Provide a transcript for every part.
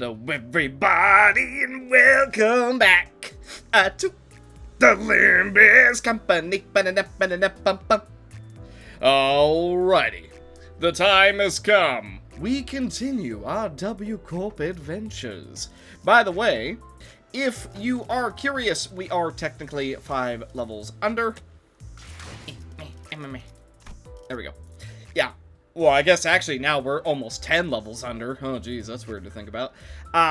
Hello, everybody, and welcome back to the Limbus Company. Alrighty, the time has come. We continue our W Corp adventures. By the way, if you are curious, we are technically 5 levels under. There we go. Yeah. Well, I guess actually now we're almost 10 levels under. Oh, geez, that's weird to think about.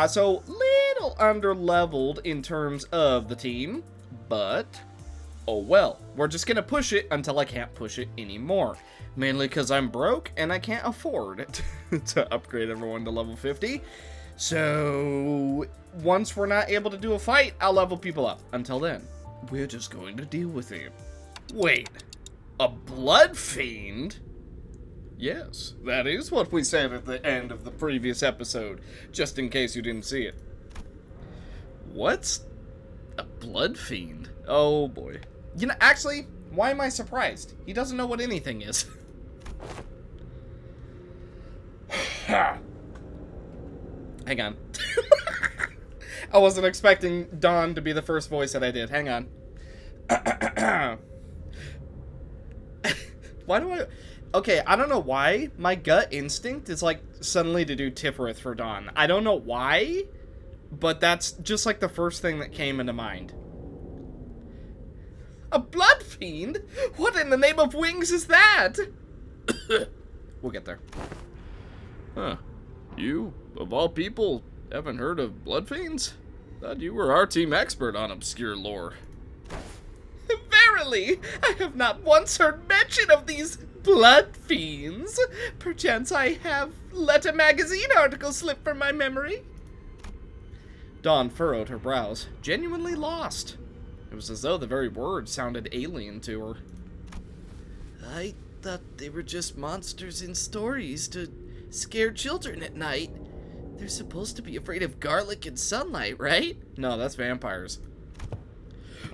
So, little under-leveled in terms of the team, but, oh well. We're just gonna push it until I can't push it anymore. Mainly because I'm broke and I can't afford to upgrade everyone to level 50. So, once we're not able to do a fight, I'll level people up. Until then, we're just going to deal with it. Wait, a Bloodfiend? Yes, that is what we said at the end of the previous episode, just in case you didn't see it. What's a Bloodfiend? Oh boy. You know, actually, why am I surprised? He doesn't know what anything is. Hang on. I wasn't expecting Dawn to be the first voice that I did. Hang on. Why do I... Okay, I don't know why. My gut instinct is, like, suddenly to do Tipperith for Dawn. I don't know why, but that's just, like, the first thing that came into mind. A Bloodfiend? What in the name of wings is that? We'll get there. Huh. You, of all people, haven't heard of Bloodfiends? Thought you were our team expert on obscure lore. Verily, I have not once heard mention of these Bloodfiends. Perchance I have let a magazine article slip from my memory. Dawn furrowed her brows, genuinely lost. It was as though the very words sounded alien to her. I thought they were just monsters in stories to scare children at night. They're supposed to be afraid of garlic and sunlight, right? No, that's vampires.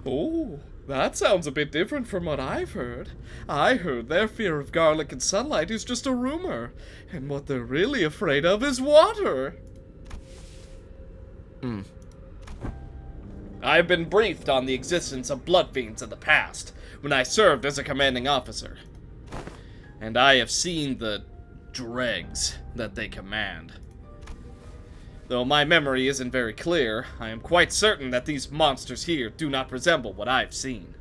Oh, that sounds a bit different from what I've heard. I heard their fear of garlic and sunlight is just a rumor, and what they're really afraid of is water. I've been briefed on the existence of Bloodfiends in the past, when I served as a commanding officer. And I have seen the dregs that they command. Though my memory isn't very clear, I am quite certain that these monsters here do not resemble what I've seen.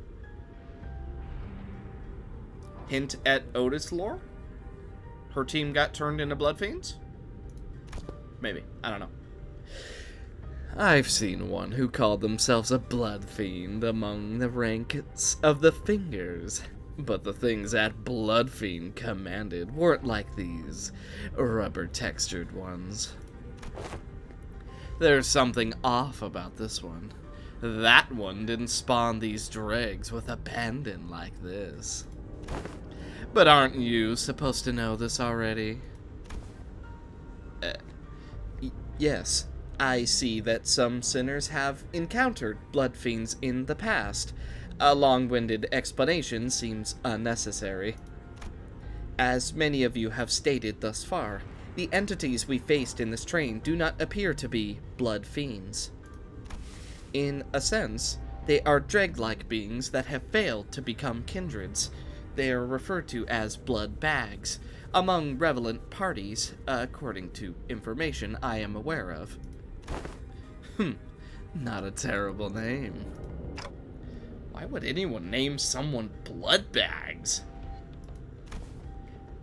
Hint at Otis lore? Her team got turned into Bloodfiends? Maybe. I don't know. I've seen one who called themselves a Bloodfiend among the ranks of the Fingers. But the things that Bloodfiend commanded weren't like these rubber-textured ones. There's something off about this one. That one didn't spawn these dregs with abandon like this. But aren't you supposed to know this already? Yes, I see that some sinners have encountered Bloodfiends in the past. A long-winded explanation seems unnecessary. As many of you have stated thus far, the entities we faced in this train do not appear to be Bloodfiends. In a sense, they are dreg-like beings that have failed to become kindreds. They are referred to as blood bags among relevant parties, according to information I am aware of. Not a terrible name. Why would anyone name someone blood bags?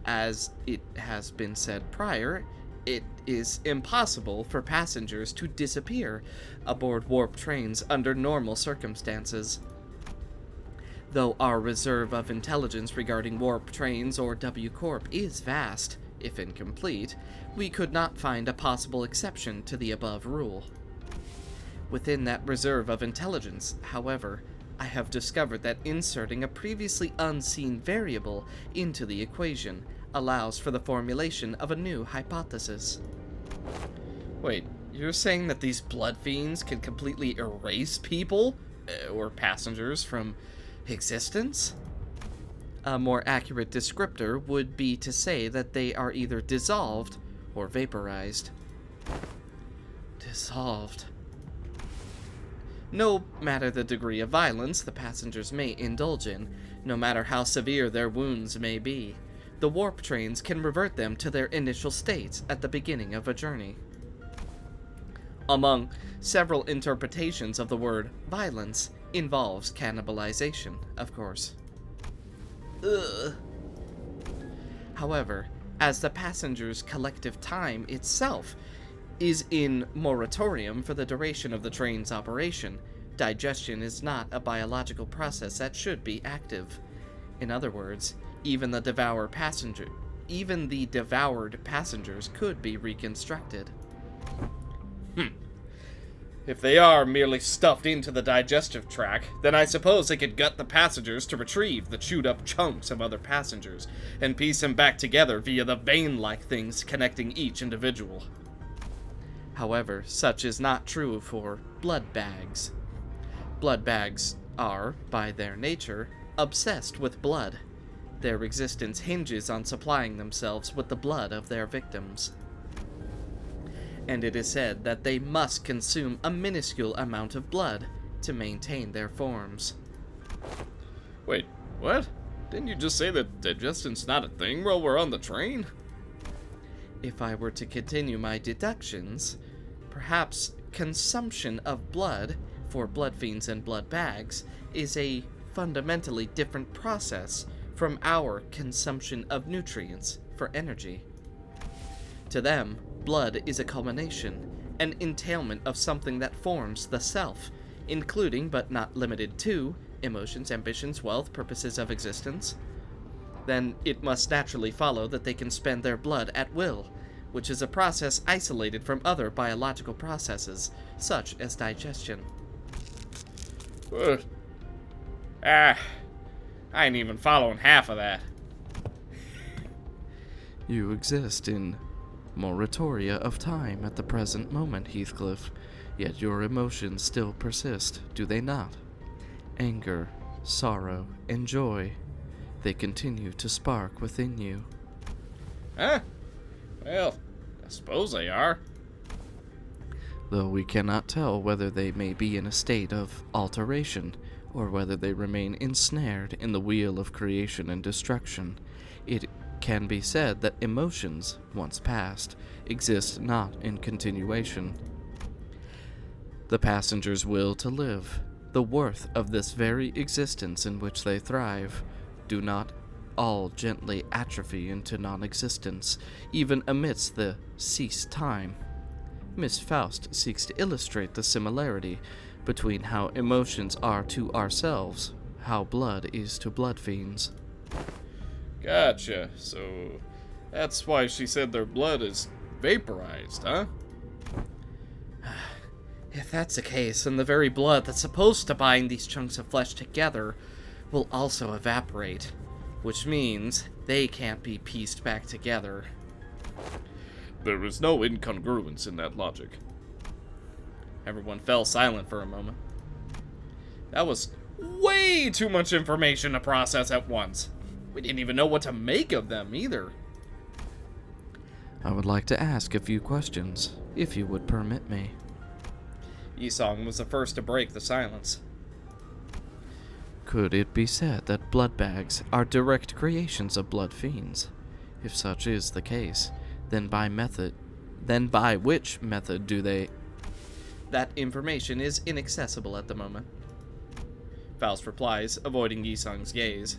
As it has been said prior, it is impossible for passengers to disappear aboard warp trains under normal circumstances. Though our reserve of intelligence regarding warp trains or W Corp is vast, if incomplete, we could not find a possible exception to the above rule. Within that reserve of intelligence, however, I have discovered that inserting a previously unseen variable into the equation allows for the formulation of a new hypothesis. Wait, you're saying that these Bloodfiends can completely erase people, or passengers, from existence? A more accurate descriptor would be to say that they are either dissolved or vaporized. dissolved. No matter the degree of violence the passengers may indulge in, no matter how severe their wounds may be, the warp trains can revert them to their initial states at the beginning of a journey. Among several interpretations of the word violence involves cannibalization, of course. Ugh. However, as the passengers' collective time itself is in moratorium for the duration of the train's operation, digestion is not a biological process that should be active. In other words, even the devoured passengers could be reconstructed. If they are merely stuffed into the digestive tract, then I suppose they could gut the passengers to retrieve the chewed-up chunks of other passengers, and piece them back together via the vein-like things connecting each individual. However, such is not true for blood bags. Blood bags are, by their nature, obsessed with blood. Their existence hinges on supplying themselves with the blood of their victims. And it is said that they must consume a minuscule amount of blood to maintain their forms. Wait, what? Didn't you just say that digestion's not a thing while we're on the train? If I were to continue my deductions, perhaps consumption of blood for blood fiends and blood bags is a fundamentally different process from our consumption of nutrients for energy. To them, blood is a culmination, an entailment of something that forms the self, including but not limited to emotions, ambitions, wealth, purposes of existence. Then it must naturally follow that they can spend their blood at will, which is a process isolated from other biological processes, such as digestion. I ain't even following half of that. You exist in moratoria of time at the present moment, Heathcliff, yet your emotions still persist, do they not? Anger, sorrow, and joy, they continue to spark within you. Huh? Well, I suppose they are. Though we cannot tell whether they may be in a state of alteration, or whether they remain ensnared in the wheel of creation and destruction, it can be said that emotions, once past, exist not in continuation. The passengers' will to live, the worth of this very existence in which they thrive, do not all gently atrophy into non-existence, even amidst the ceased time. Miss Faust seeks to illustrate the similarity between how emotions are to ourselves, how blood is to blood fiends. Gotcha. So, that's why she said their blood is vaporized, huh? If that's the case, then the very blood that's supposed to bind these chunks of flesh together will also evaporate, which means they can't be pieced back together. There is no incongruence in that logic. Everyone fell silent for a moment. That was way too much information to process at once. We didn't even know what to make of them, either. I would like to ask a few questions, if you would permit me. Yisong was the first to break the silence. Could it be said that blood bags are direct creations of blood fiends? If such is the case, then by which method do they... That information is inaccessible at the moment. Faust replies, avoiding Yisong's gaze.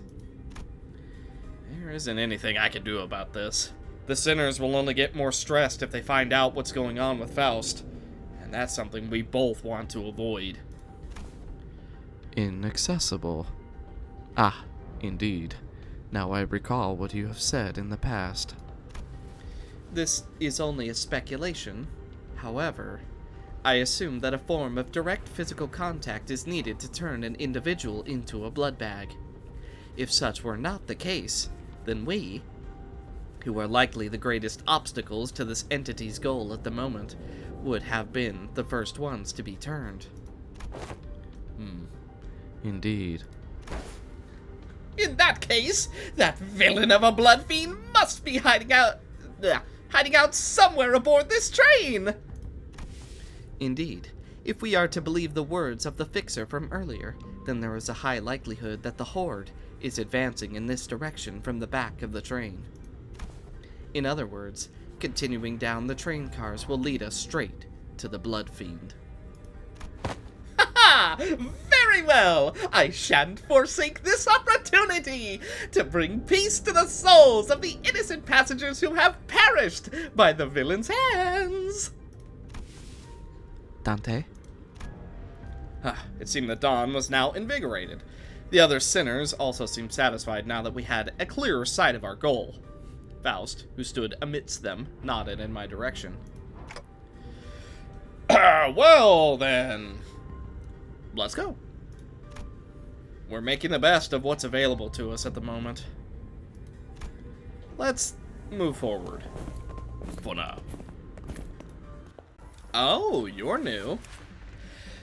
There isn't anything I can do about this. The sinners will only get more stressed if they find out what's going on with Faust, and that's something we both want to avoid. Inaccessible. Ah, indeed. Now I recall what you have said in the past. This is only a speculation. However, I assume that a form of direct physical contact is needed to turn an individual into a blood bag. If such were not the case, then we, who are likely the greatest obstacles to this entity's goal at the moment, would have been the first ones to be turned. Indeed. In that case, that villain of a blood fiend must be hiding out somewhere aboard this train! Indeed, if we are to believe the words of the fixer from earlier, then there is a high likelihood that the Horde is advancing in this direction from the back of the train. In other words, continuing down the train cars will lead us straight to the Bloodfiend. Ha! Very well! I shan't forsake this opportunity to bring peace to the souls of the innocent passengers who have perished by the villain's hands! Dante? It seemed that Dawn was now invigorated. The other sinners also seemed satisfied now that we had a clearer sight of our goal. Faust, who stood amidst them, nodded in my direction. Well, then. Let's go. We're making the best of what's available to us at the moment. Let's move forward. For now. Oh, you're new.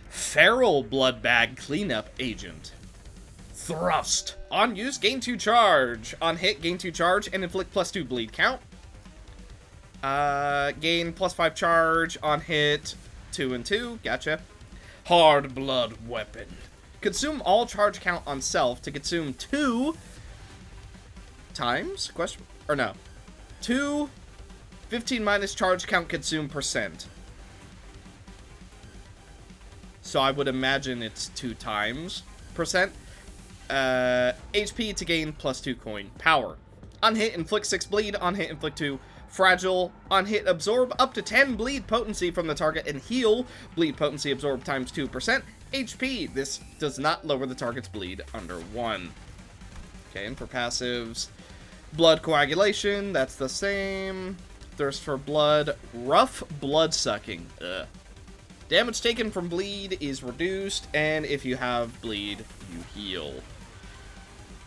Feral Blood Bag Cleanup Agent. Thrust. On use, gain 2 charge. On hit, gain 2 charge and inflict +2 bleed count. Gain +5 charge. On hit, 2 and 2. Gotcha. Hard Blood Weapon. Consume all charge count on self to consume 2 times? Question? Or no. 2 15 minus charge count consume %. So I would imagine it's 2 times %. HP to gain +2 coin. Power. On hit, inflict 6 bleed. On hit, inflict 2. Fragile. On hit, absorb up to 10 bleed potency from the target and heal. Bleed potency absorbed times 2%. HP. This does not lower the target's bleed under 1. Okay, and for passives, blood coagulation. That's the same. Thirst for blood. Rough blood sucking. Ugh. Damage taken from bleed is reduced, and if you have bleed, you heal.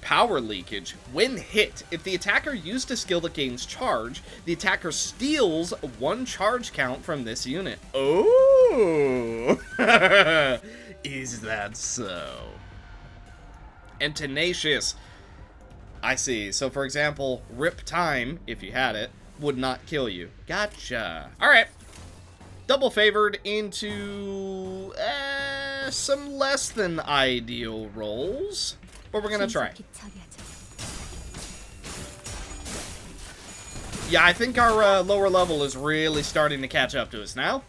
Power leakage. When hit, if the attacker used a skill that gains charge, the attacker steals 1 charge count from this unit. Oh! Is that so? And tenacious. I see. So, for example, rip time, if you had it, would not kill you. Gotcha. Alright. Double favored into some less than ideal rolls, but we're gonna try. Yeah, I think our lower level is really starting to catch up to us now.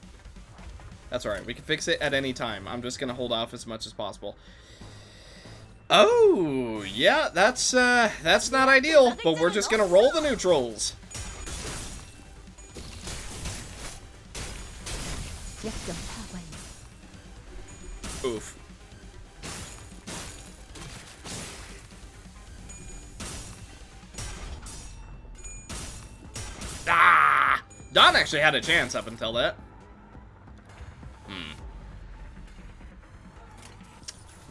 That's alright, we can fix it at any time. I'm just gonna hold off as much as possible. Oh, yeah, that's not ideal, but we're just gonna roll the neutrals. Oof. Ah! Don actually had a chance up until that.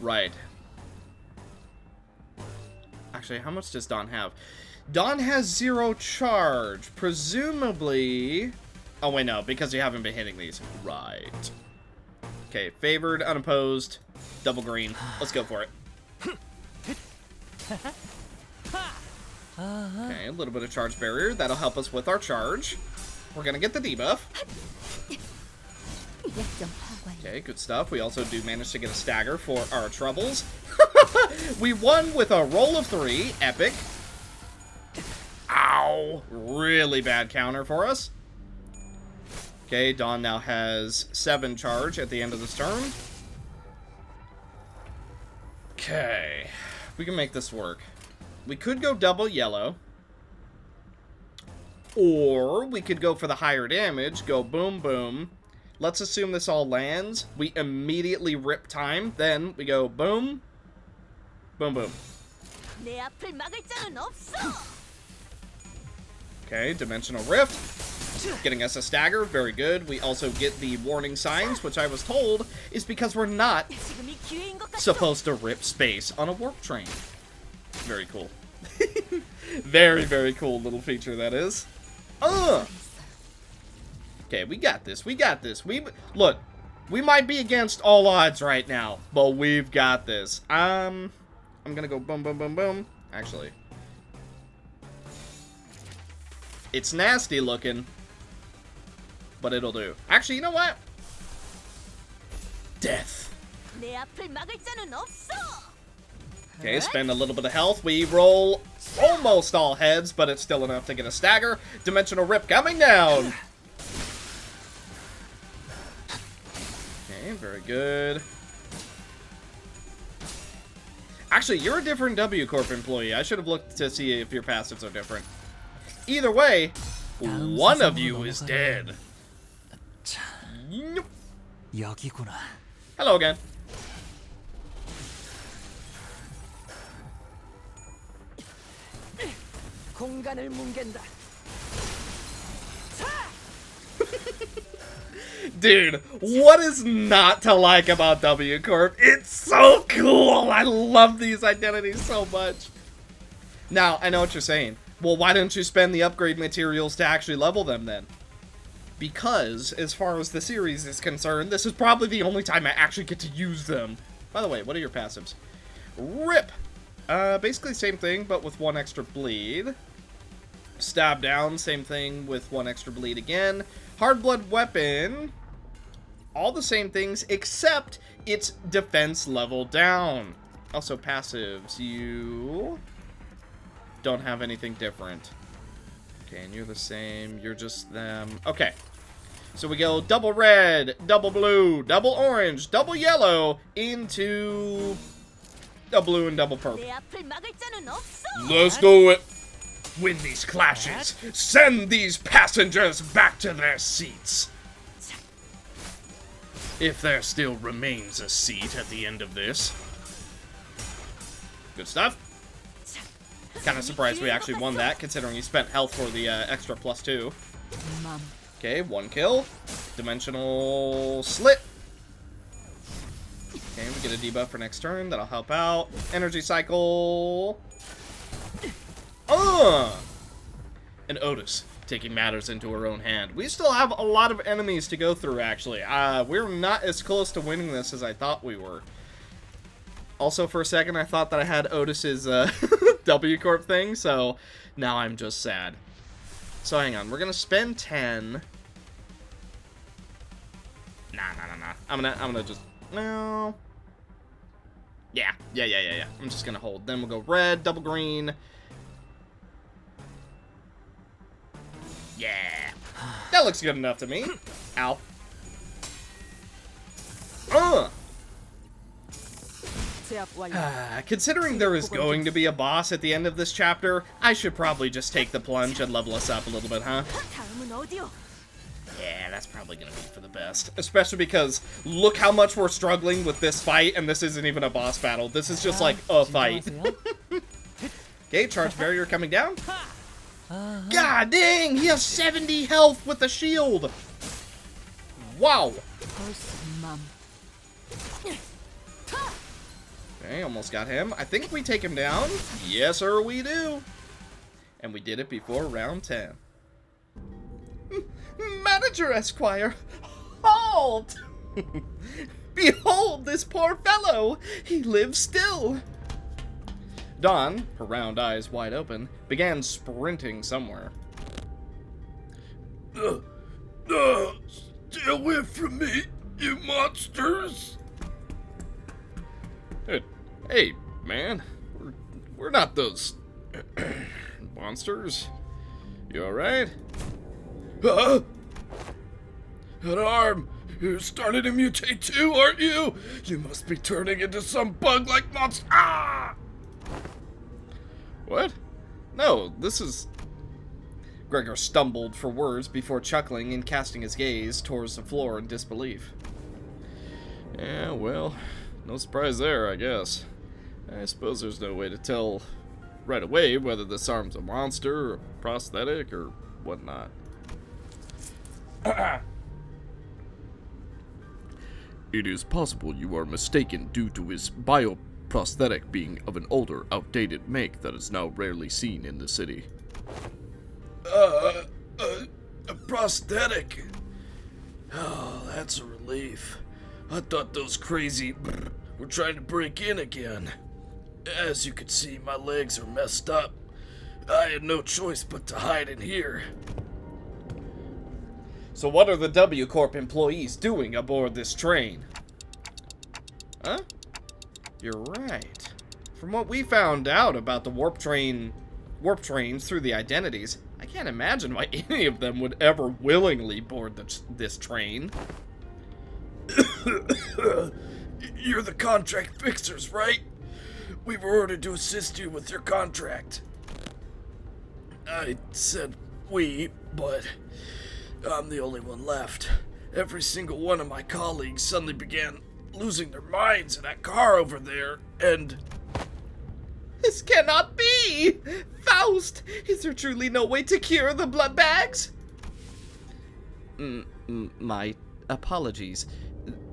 Right. Actually, how much does Don have? Don has 0 charge. Presumably... Oh, wait, no, because you haven't been hitting these. Right. Okay, favored, unopposed, double green. Let's go for it. Okay, a little bit of charge barrier. That'll help us with our charge. We're gonna get the debuff. Okay, good stuff. We also do manage to get a stagger for our troubles. We won with a roll of 3. Epic. Ow. Really bad counter for us. Okay, Dawn now has 7 charge at the end of this turn. Okay, we can make this work. We could go double yellow. Or we could go for the higher damage, go boom boom. Let's assume this all lands. We immediately rip time, then we go boom, boom boom. Okay, Dimensional Rift. Getting us a stagger, very good. We also get the warning signs, which I was told is because we're not supposed to rip space on a warp train. Very cool. Very, very cool little feature that is. Okay, we got this. We got this. Look, we might be against all odds right now, but we've got this. I'm gonna go boom, boom, boom, boom. Actually, it's nasty looking, but it'll do. Actually, you know what? death. 내 앞을 막을 자는 없어. Okay, spend a little bit of health. We roll almost all heads, but it's still enough to get a stagger. Dimensional Rip coming down. Okay, very good. Actually, you're a different W Corp employee. I should have looked to see if your passives are different. Either way, one of you is dead. Yup. 여기구나. Hello again. 공간을 뭉갠다. Dude, what is not to like about W Corp? It's so cool! I love these identities so much. Now, I know what you're saying. Well, why don't you spend the upgrade materials to actually level them then? Because, as far as the series is concerned, this is probably the only time I actually get to use them. By the way, what are your passives? Rip! Basically same thing, but with 1 extra bleed. Stab down, same thing with 1 extra bleed again. Hard blood weapon, all the same things, except it's defense level down. Also passives, you don't have anything different. Okay, and you're the same, you're just them. Okay, so we go double red, double blue, double orange, double yellow, into a blue and double purple. 내 앞을 막을 자는 없어. Let's do it. Win these clashes. Send these passengers back to their seats. If there still remains a seat at the end of this. Good stuff. Kind of surprised we actually won that, considering you spent health for the extra +2. Okay, 1 kill. Dimensional slit. Okay, we get a debuff for next turn. That'll help out. Energy cycle. And Otis taking matters into her own hand. We still have a lot of enemies to go through, actually. We're not as close to winning this as I thought we were. Also, for a second, I thought that I had Otis's W Corp thing, so now I'm just sad. So hang on, we're gonna spend 10. Nah. I'm gonna just, no. Yeah. I'm just gonna hold. Then we'll go red, double green. Yeah. That looks good enough to me. Ow. Considering there is going to be a boss at the end of this chapter, I should probably just take the plunge and level us up a little bit, huh? 다음은 어디요? Yeah, that's probably gonna be for the best. Especially because look how much we're struggling with this fight, and this isn't even a boss battle. This is just like a fight. Okay, charge barrier coming down. God dang, he has 70 health with the shield. Wow. Okay, almost got him. I think we take him down. Yes, sir, we do. And we did it before round 10. Manager Esquire, halt! Behold this poor fellow! He lives still! Dawn, her round eyes wide open, began sprinting somewhere. Stay away from me, you monsters! Hey, man. We're not those monsters. You alright? Huh? An arm! You're starting to mutate too, aren't you? You must be turning into some bug-like monster. Ah! What? No, this is... Gregor stumbled for words before chuckling and casting his gaze towards the floor in disbelief. Yeah, well, no surprise there, I guess. I suppose there's no way to tell right away whether this arm's a monster, or a prosthetic, or whatnot. It is possible you are mistaken due to his bioprosthetic being of an older, outdated make that is now rarely seen in the city. A prosthetic? Oh, that's a relief. I thought those crazy were trying to break in again. As you can see, my legs are messed up. I had no choice but to hide in here. So what are the W Corp employees doing aboard this train? Huh? You're right. From what we found out about the warp trains through the identities, I can't imagine why any of them would ever willingly board this train. You're the contract fixers, right? We were ordered to assist you with your contract. I said we, but I'm the only one left. Every single one of my colleagues suddenly began losing their minds in that car over there, and... This cannot be! Faust! Is there truly no way to cure the blood bags? My apologies.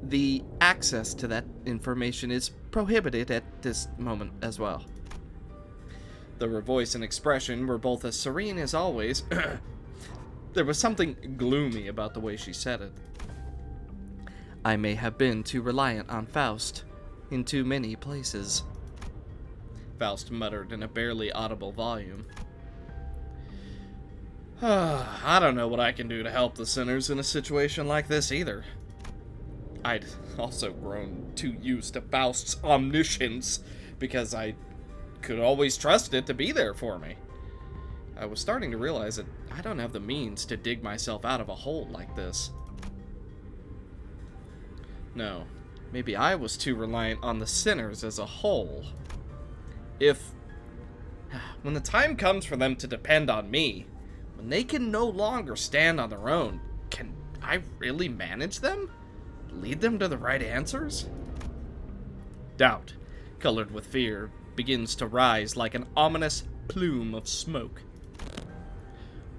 The access to that information is prohibited at this moment as well. Her voice and expression were both as serene as always. There was something gloomy about the way she said it. I may have been too reliant on Faust in too many places. Faust muttered in a barely audible volume. I don't know what I can do to help the sinners in a situation like this either. I'd also grown too used to Faust's omniscience because I could always trust it to be there for me. I was starting to realize that I don't have the means to dig myself out of a hole like this. No, maybe I was too reliant on the sinners as a whole. When the time comes for them to depend on me, when they can no longer stand on their own, can I really manage them? Lead them to the right answers? Doubt, colored with fear, begins to rise like an ominous plume of smoke.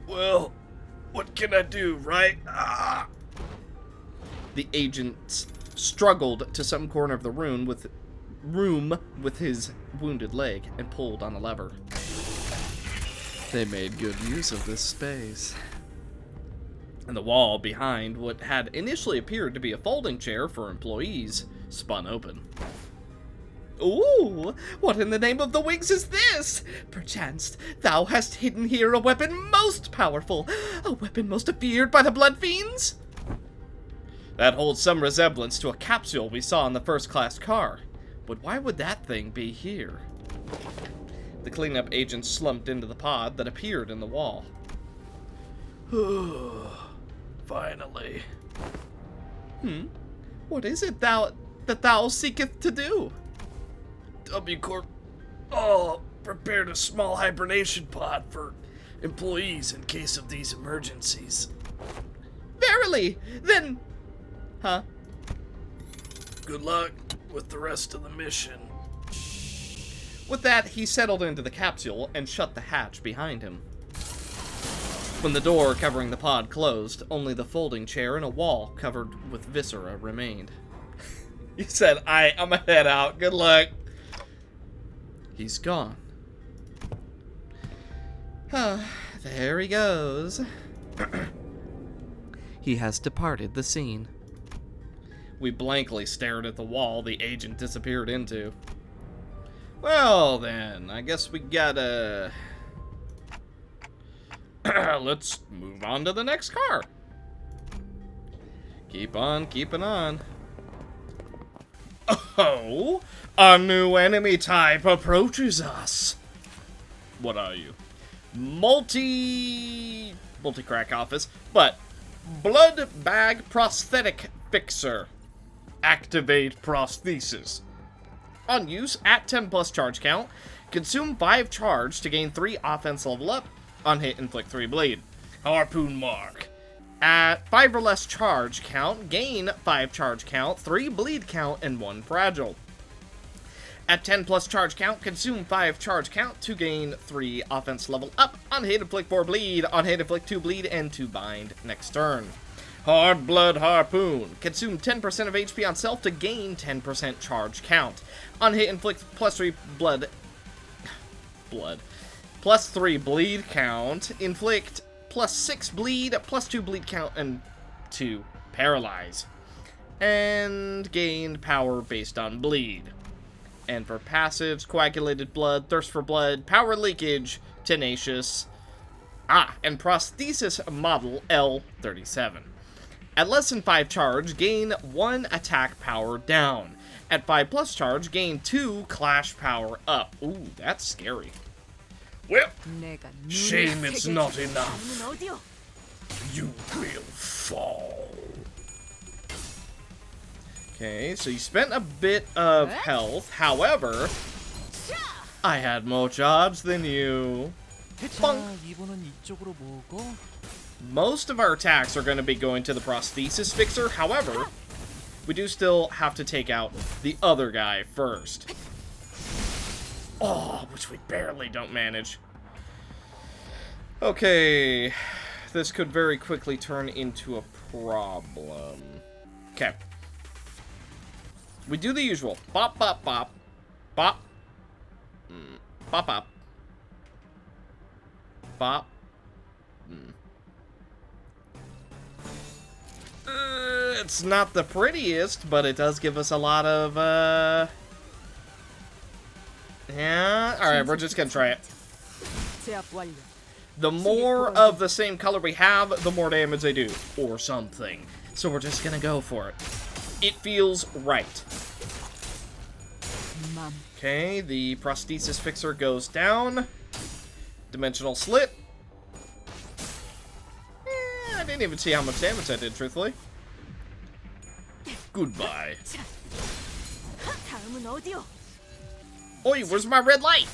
Well, what can I do, right? The agent struggled to some corner of the room with his wounded leg and pulled on a lever. They made good use of this space. And the wall behind what had initially appeared to be a folding chair for employees spun open. Ooh, what in the name of the wings is this? Perchance thou hast hidden here a weapon most powerful, a weapon most feared by the Bloodfiends? That holds some resemblance to a capsule we saw in the first-class car. But why would that thing be here? The cleanup agent slumped into the pod that appeared in the wall. Finally. What is it that thou seeketh to do? W Corp prepared a small hibernation pod for employees in case of these emergencies. Verily, then... Huh? Good luck with the rest of the mission. With that, he settled into the capsule and shut the hatch behind him. When the door covering the pod closed, only the folding chair and a wall covered with viscera remained. He said, I'm gonna head out. Good luck. He's gone. There he goes. He has departed the scene. We blankly stared at the wall the agent disappeared into. Well then, I guess we gotta... Let's move on to the next car. Keep on keeping on. Oh, a new enemy type approaches us. What are you? Multi-crack office, but blood bag prosthetic fixer. Activate prosthesis. On use, at 10 plus charge count, consume 5 charge to gain 3 offense level up. On hit, inflict 3 bleed. Harpoon mark. At 5 or less charge count, gain 5 charge count, 3 bleed count, and 1 fragile. At 10 plus charge count, consume 5 charge count to gain 3 offense level up. On hit, inflict 4 bleed. On hit, inflict 2 bleed and 2 bind next turn. Hard Blood Harpoon. Consume 10% of HP on self to gain 10% charge count. On hit, inflict plus 3 blood. Plus 3 bleed count. Inflict plus 6 bleed, plus 2 bleed count, and 2 paralyze. And gain power based on bleed. And for passives, Coagulated Blood, Thirst for Blood, Power Leakage, Tenacious. And Prosthesis Model L37. At less than 5 charge, gain 1 attack power down. At 5+ charge, gain 2 clash power up. Ooh, that's scary. Well, 내가 눈을 shame it's 새겨줄 not enough. 다음은 어디요? You will fall. Okay, so you spent a bit of health. However, I had more charge than you. 자, 이번은 이쪽으로 모으고 Most of our attacks are going to be going to the prosthesis fixer. However, we do still have to take out the other guy first. Oh, which we barely don't manage. Okay, this could very quickly turn into a problem. Okay. We do the usual. Bop, bop, bop. Bop. Bop, bop. Bop. It's not the prettiest, but it does give us a lot of, yeah, alright, we're just gonna try it. 제압 완료. The more of the same color we have, the more damage they do. Or something. So we're just gonna go for it. It feels right. 맘. Okay, the prosthesis fixer goes down. Dimensional slit. I didn't even see how much damage I did, truthfully. Goodbye. 다음은 어디요? Oi, where's my red light?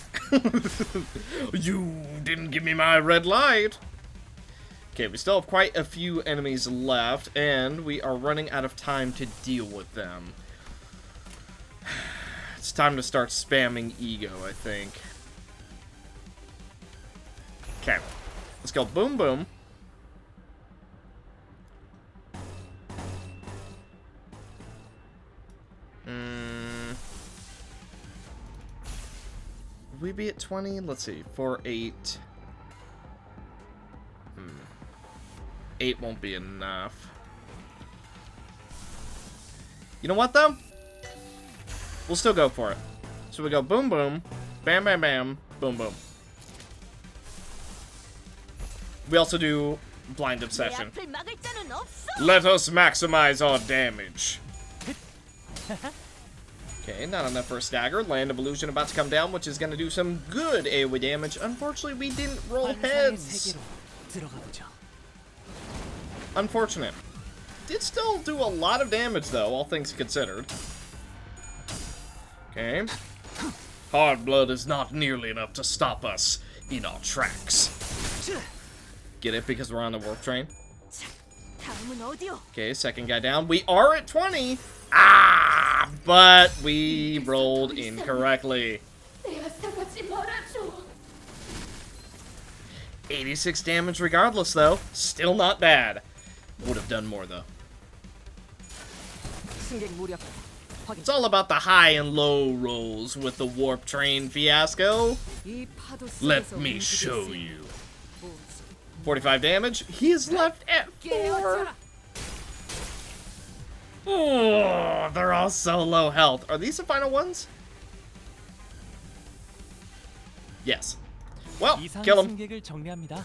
You didn't give me my red light. Okay, we still have quite a few enemies left, and we are running out of time to deal with them. It's time to start spamming ego, I think. Okay, let's go boom boom. Would we be at 20? Let's see. 4, 8. 8 won't be enough. You know what, though? We'll still go for it. So we go boom, boom, bam, bam, bam, boom, boom. We also do blind 내 obsession. 앞을 막을 자는 없어. Let us maximize our damage. Okay, not enough for a stagger. Land of Illusion about to come down, which is going to do some good AoE damage. Unfortunately, we didn't roll 환상의 heads. 세계로 들어가 보죠. Unfortunate. Did still do a lot of damage, though, all things considered. Okay. Hard blood is not nearly enough to stop us in our tracks. Get it? Because we're on the warp train. 다음은 어디요? Okay, second guy down. We are at 20. Ah! But we rolled incorrectly. 86 damage regardless, though. Still not bad. Would have done more, though. 승객 무력. 확인. It's all about the high and low rolls with the warp train fiasco. 이 파도 Let 속에서 me 움직일 show 수 you. 45 damage. He is left at 4. 깨어져라. Oh, they're all so low health. Are these the final ones? Yes. Well, 이상 kill him. 승객을 정리합니다.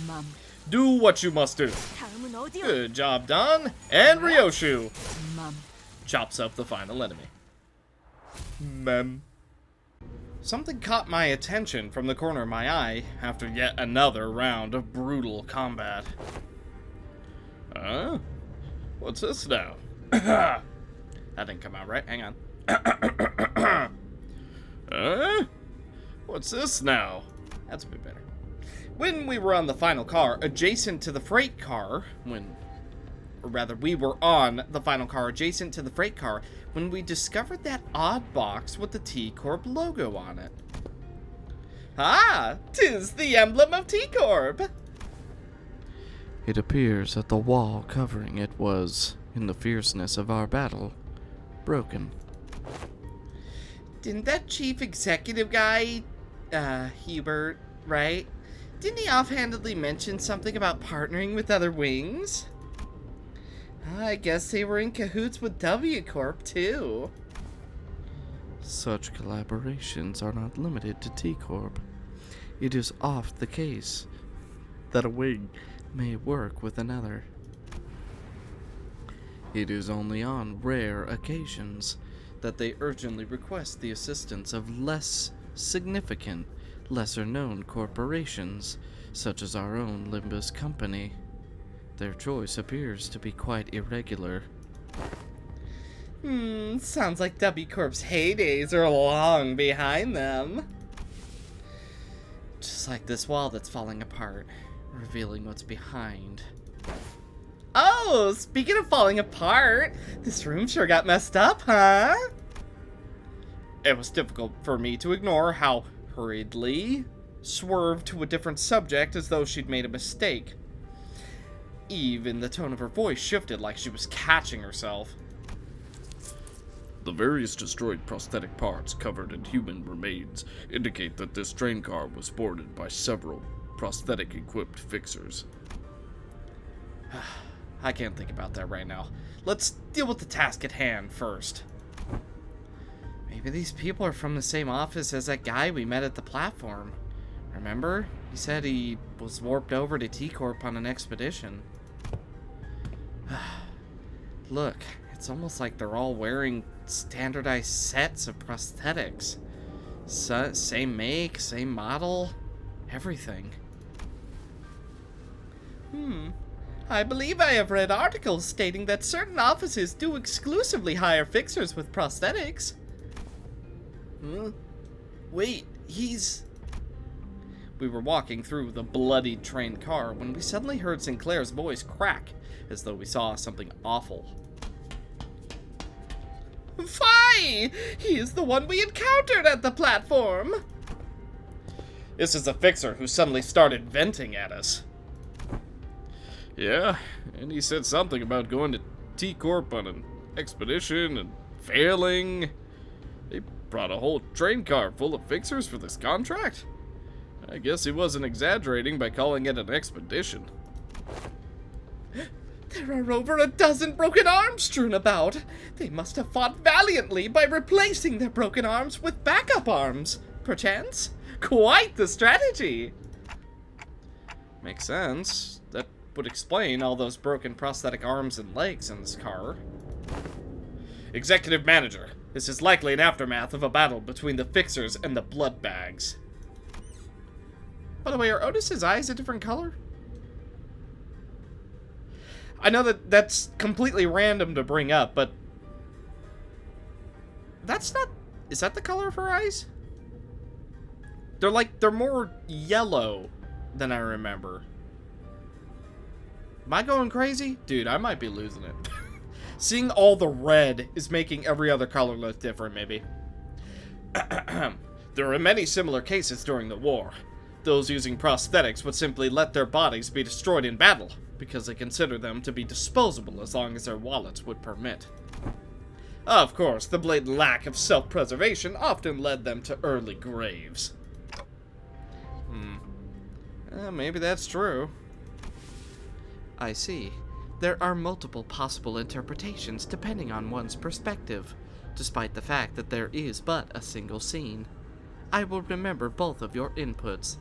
맘. Do what you must do. 다음은 어디요? Good job done. And Ryoshu 맘. chops up the final enemy. Mem. Something caught my attention from the corner of my eye after yet another round of brutal combat. What's this now? That didn't come out right. Hang on. What's this now? That's a bit better. When we were on the final car adjacent to the freight car, or rather, we were on the final car adjacent to the freight car when we discovered that odd box with the T-Corp logo on it. Ah, 'tis the emblem of T-Corp! It appears that the wall covering it was, in the fierceness of our battle, broken. Didn't that chief executive guy, Hubert, right? Didn't he offhandedly mention something about partnering with other wings? I guess they were in cahoots with W Corp, too. Such collaborations are not limited to T-Corp. It is oft the case that a wing may work with another. It is only on rare occasions that they urgently request the assistance of less significant, lesser-known corporations, such as our own Limbus company. Their choice appears to be quite irregular. Sounds like W Corp's heydays are long behind them. Just like this wall that's falling apart, revealing what's behind. Oh, speaking of falling apart, this room sure got messed up, huh? It was difficult for me to ignore how hurriedly swerved to a different subject as though she'd made a mistake. Even the tone of her voice shifted like she was catching herself. The various destroyed prosthetic parts covered in human remains indicate that this train car was boarded by several prosthetic-equipped fixers. I can't think about that right now. Let's deal with the task at hand first. Maybe these people are from the same office as that guy we met at the platform. Remember? He said he was warped over to T-Corp on an expedition. Look, it's almost like they're all wearing standardized sets of prosthetics. Same make, same model, everything. I believe I have read articles stating that certain offices do exclusively hire fixers with prosthetics. Wait, We were walking through the bloodied train car when we suddenly heard Sinclair's voice crack, as though we saw something awful. Fie! He is the one we encountered at the platform! This is the fixer who suddenly started venting at us. Yeah, and he said something about going to T-Corp on an expedition and failing. They brought a whole train car full of fixers for this contract? I guess he wasn't exaggerating by calling it an expedition. There are over a dozen broken arms strewn about. They must have fought valiantly by replacing their broken arms with backup arms, perchance. Quite the strategy. Makes sense. That would explain all those broken prosthetic arms and legs in this car. Executive Manager, this is likely an aftermath of a battle between the fixers and the blood bags. By the way, are Otis's eyes a different color? I know that that's completely random to bring up, but that's not... Is that the color of her eyes? They're more yellow than I remember. Am I going crazy? Dude, I might be losing it. Seeing all the red is making every other color look different, maybe. There are many similar cases during the war. Those using prosthetics would simply let their bodies be destroyed in battle, because they consider them to be disposable as long as their wallets would permit. Of course, the blatant lack of self-preservation often led them to early graves. Maybe that's true. I see. There are multiple possible interpretations depending on one's perspective, despite the fact that there is but a single scene. I will remember both of your inputs.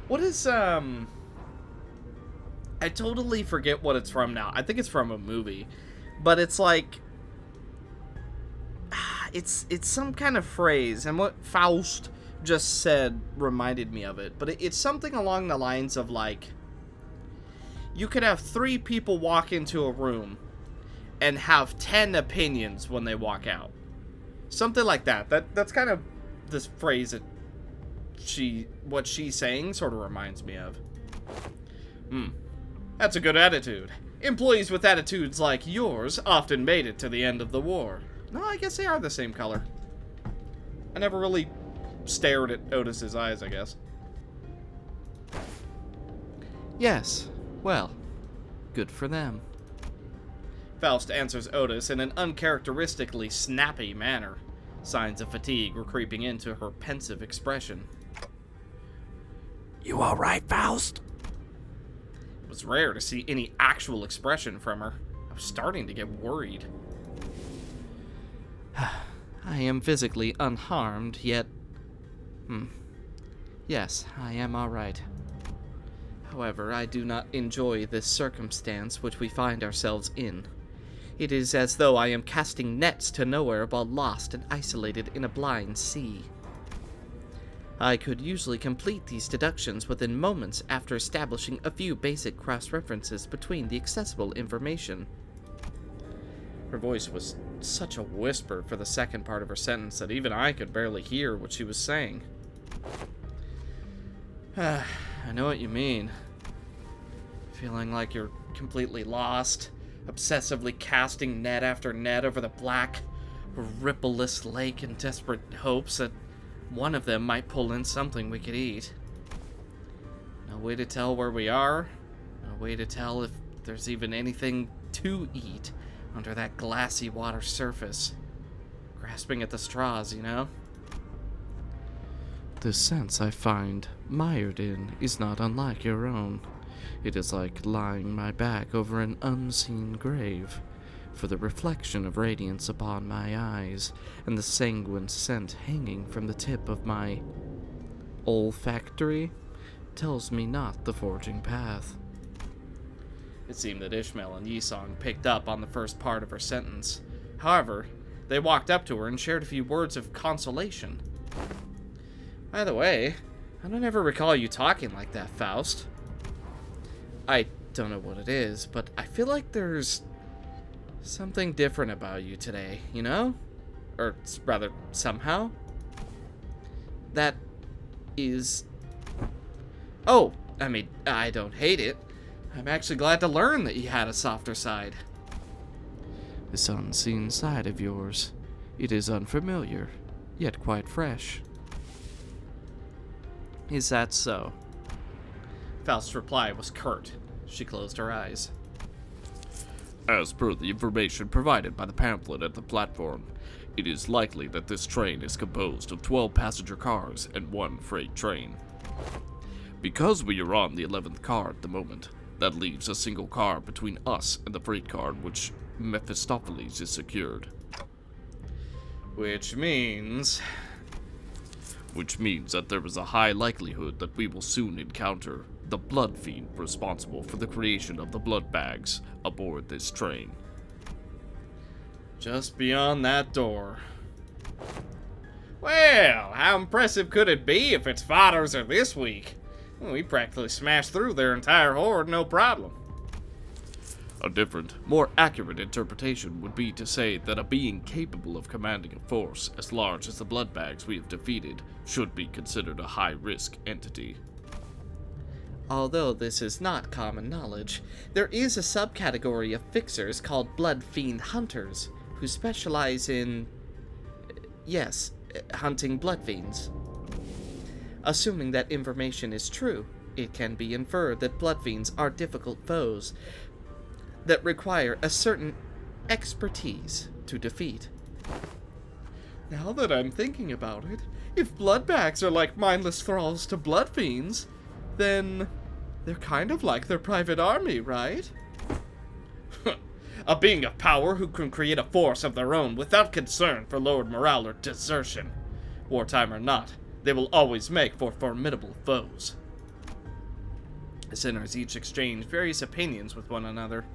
What is, I totally forget what it's from now. I think it's from a movie. But it's like... It's some kind of phrase, and what Faust just said reminded me of it. But it's something along the lines of, like... You could have 3 people walk into a room and have 10 opinions when they walk out. Something like that. That's kind of this phrase that what she's saying sort of reminds me of. That's a good attitude. Employees with attitudes like yours often made it to the end of the war. No, I guess they are the same color. I never really stared at Otis's eyes, I guess. Yes. Well, good for them. Faust answers Otis in an uncharacteristically snappy manner. Signs of fatigue were creeping into her pensive expression. You all right, Faust? It was rare to see any actual expression from her. I was starting to get worried. I am physically unharmed, yet... Yes, I am all right. However, I do not enjoy this circumstance which we find ourselves in. It is as though I am casting nets to nowhere while lost and isolated in a blind sea. I could usually complete these deductions within moments after establishing a few basic cross-references between the accessible information. Her voice was such a whisper for the second part of her sentence that even I could barely hear what she was saying. I know what you mean. Feeling like you're completely lost, obsessively casting net after net over the black, rippleless lake in desperate hopes that one of them might pull in something we could eat. No way to tell where we are, no way to tell if there's even anything to eat under that glassy water surface. Grasping at the straws, you know? The sense I find mired in is not unlike your own. It is like lying my back over an unseen grave, for the reflection of radiance upon my eyes, and the sanguine scent hanging from the tip of my olfactory tells me not the forging path. It seemed that Ishmael and Yisong picked up on the first part of her sentence. However, they walked up to her and shared a few words of consolation. By the way, I don't ever recall you talking like that, Faust. I don't know what it is, but I feel like there's something different about you today, you know? Or rather, somehow. That is... Oh, I mean, I don't hate it. I'm actually glad to learn that you had a softer side. This unseen side of yours. It is unfamiliar, yet quite fresh. Is that so? Faust's reply was curt. She closed her eyes. As per the information provided by the pamphlet at the platform, it is likely that this train is composed of 12 passenger cars and 1 freight train. Because we are on the 11th car at the moment, that leaves a single car between us and the freight car which Mephistopheles is secured. Which means that there is a high likelihood that we will soon encounter the Bloodfiend responsible for the creation of the blood bags aboard this train. just beyond that door. Well, how impressive could it be if its fathers are this weak? Well, we practically smashed through their entire horde, no problem. A different, more accurate interpretation would be to say that a being capable of commanding a force as large as the blood bags we have defeated should be considered a high-risk entity. Although this is not common knowledge, there is a subcategory of fixers called Bloodfiend hunters, who specialize in... yes, hunting bloodfiends. Assuming that information is true, it can be inferred that bloodfiends are difficult foes that require a certain expertise to defeat. Now that I'm thinking about it, if bloodbags are like mindless thralls to bloodfiends, then they're kind of like their private army, right? A being of power who can create a force of their own without concern for lowered morale or desertion. Wartime or not, they will always make for formidable foes. The sinners each exchange various opinions with one another,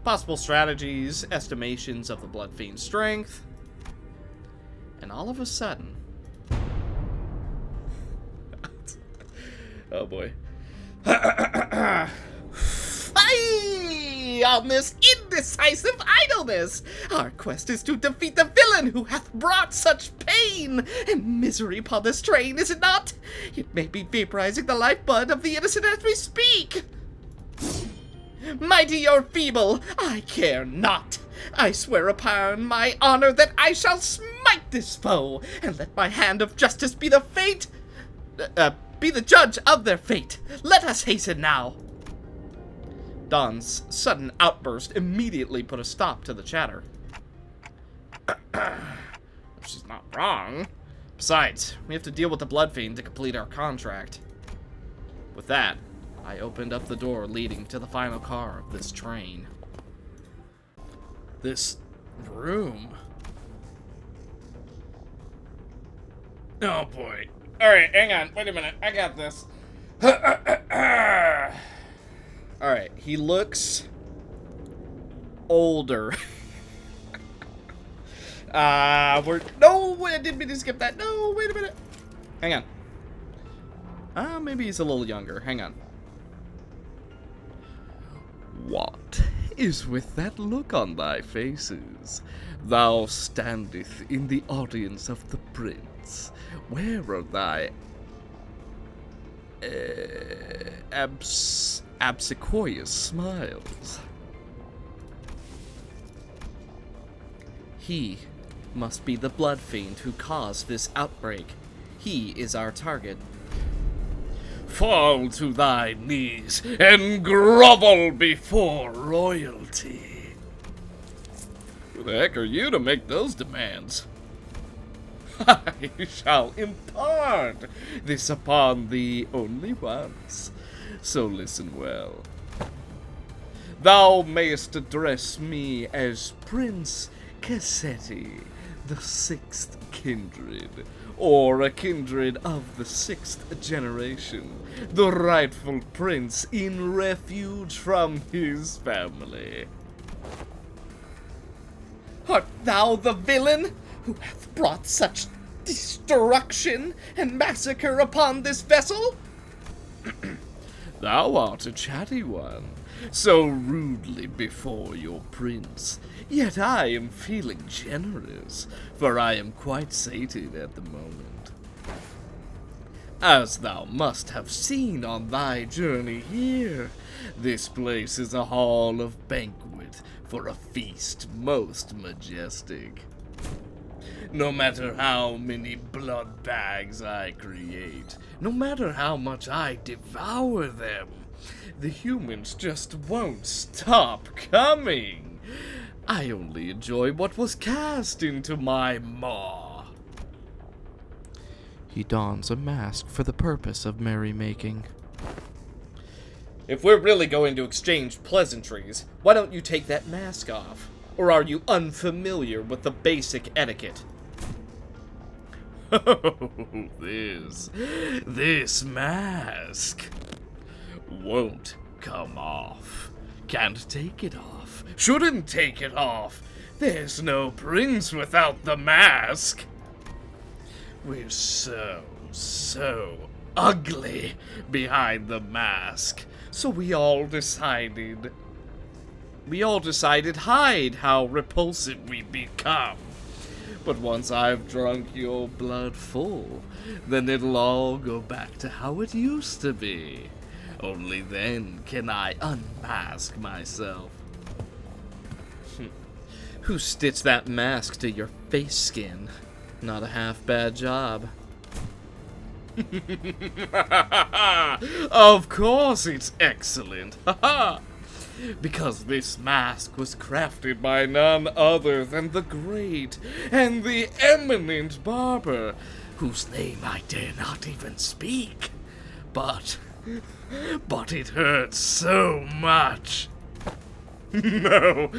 possible strategies, estimations of the Bloodfiend's strength, and all of a sudden... oh boy. Aye! On this indecisive idleness, our quest is to defeat the villain who hath brought such pain and misery upon this train, is it not? It may be vaporizing the lifeblood of the innocent as we speak. Mighty or feeble, I care not. I swear upon my honor that I shall smite this foe, and let my hand of justice be the be the judge of their fate. Let us hasten now. Don's sudden outburst immediately put a stop to the chatter. She's not wrong. Besides, we have to deal with the Bloodfiend to complete our contract. With that, I opened up the door leading to the final car of this train. This room. Oh boy. Alright, hang on. Wait a minute. I got this. Alright, he looks older. No, I didn't mean to skip that. No, wait a minute. Hang on. Maybe he's a little younger. Hang on. What is with that look on thy faces? Thou standeth in the audience of the prince. Where are thy obsequious smiles? He must be the Bloodfiend who caused this outbreak. He is our target. Fall to thy knees and grovel before royalty. Who the heck are you to make those demands? I shall impart this upon thee only once, so listen well. Thou mayest address me as Prince Kitteh, the sixth kindred, or a kindred of the sixth generation, the rightful prince in refuge from his family. Art thou the villain who hath brought such destruction and massacre upon this vessel? Thou art a chatty one, so rudely before your prince. Yet I am feeling generous, for I am quite sated at the moment. As thou must have seen on thy journey here, this place is a hall of banquet for a feast most majestic. No matter how many blood bags I create, no matter how much I devour them, the humans just won't stop coming. I only enjoy what was cast into my maw. He dons a mask for the purpose of merrymaking. If we're really going to exchange pleasantries, why don't you take that mask off? Or are you unfamiliar with the basic etiquette? Oh, this mask won't come off. Can't take it off. Shouldn't take it off. There's no prince without the mask. We're so ugly behind the mask. So we all decided hide how repulsive we become. But once I've drunk your blood full, then it'll all go back to how it used to be. Only then can I unmask myself. Who stitched that mask to your face skin? Not a half bad job. Of course it's excellent. Because this mask was crafted by none other than the great and the eminent barber, whose name I dare not even speak. But it hurts so much. No!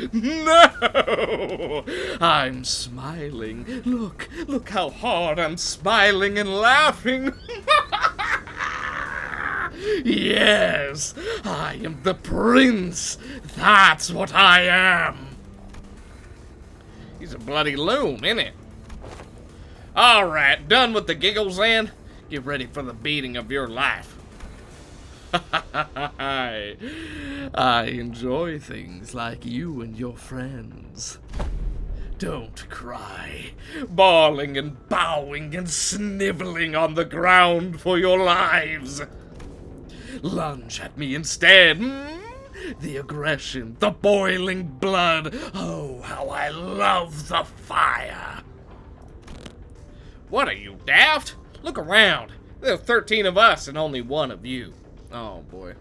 I'm smiling. Look how hard I'm smiling and laughing. Yes, I am the prince. That's what I am. He's a bloody loon, isn't it? Alright, done with the giggles then? Get ready for the beating of your life. I enjoy things like you and your friends. Don't cry, bawling and bowing and sniveling on the ground for your lives. Lunge at me instead. The aggression, the boiling blood. Oh, how I love the fire. What are you, daft? Look around. There are 13 of us and only one of you. Oh, boy.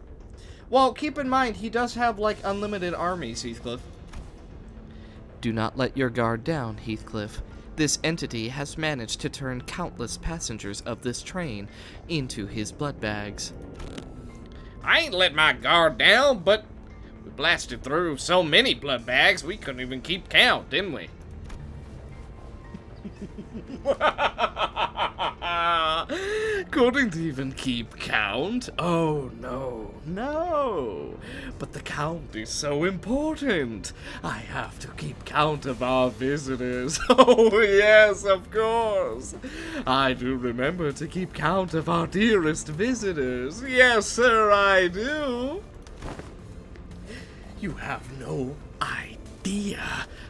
Well, keep in mind, he does have, like, unlimited armies, Heathcliff. Do not let your guard down, Heathcliff. This entity has managed to turn countless passengers of this train into his blood bags. I ain't let my guard down, but we blasted through so many blood bags we couldn't even keep count, didn't we? Couldn't even keep count? Oh, no. But the count is so important. I have to keep count of our visitors. Oh, yes, of course. I do remember to keep count of our dearest visitors. Yes, sir, I do. You have no idea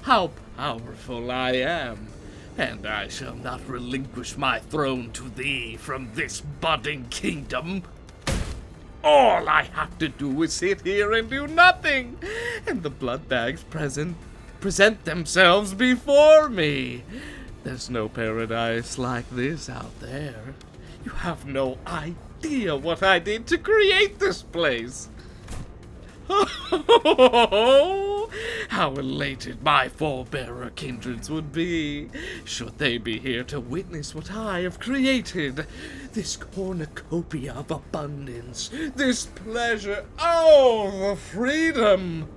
how powerful I am. And I shall not relinquish my throne to thee from this budding kingdom. All I have to do is sit here and do nothing, and the blood bags present themselves before me. There's no paradise like this out there. You have no idea what I did to create this place. Oh, how elated my forebearer kindreds would be, should they be here to witness what I have created. This cornucopia of abundance, this pleasure, oh, the freedom.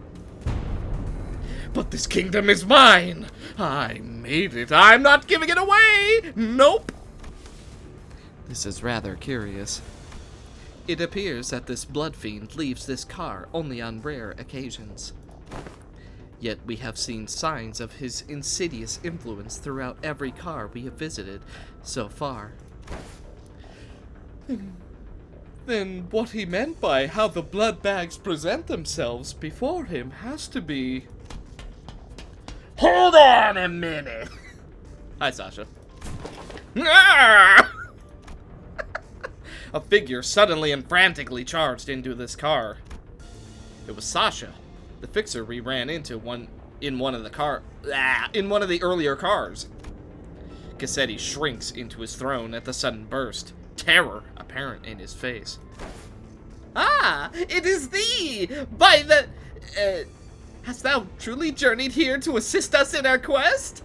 But this kingdom is mine. I made it. I'm not giving it away. Nope. This is rather curious. It appears that this Bloodfiend leaves this car only on rare occasions. Yet we have seen signs of his insidious influence throughout every car we have visited so far. Then what he meant by how the blood bags present themselves before him has to be... Hold on a minute! Hi, Sasha. A figure suddenly and frantically charged into this car. It was Sasha, the fixer we ran into in one of the earlier cars. Cassetti shrinks into his throne at the sudden burst, terror apparent in his face. Ah, it is thee! By the... hast thou truly journeyed here to assist us in our quest?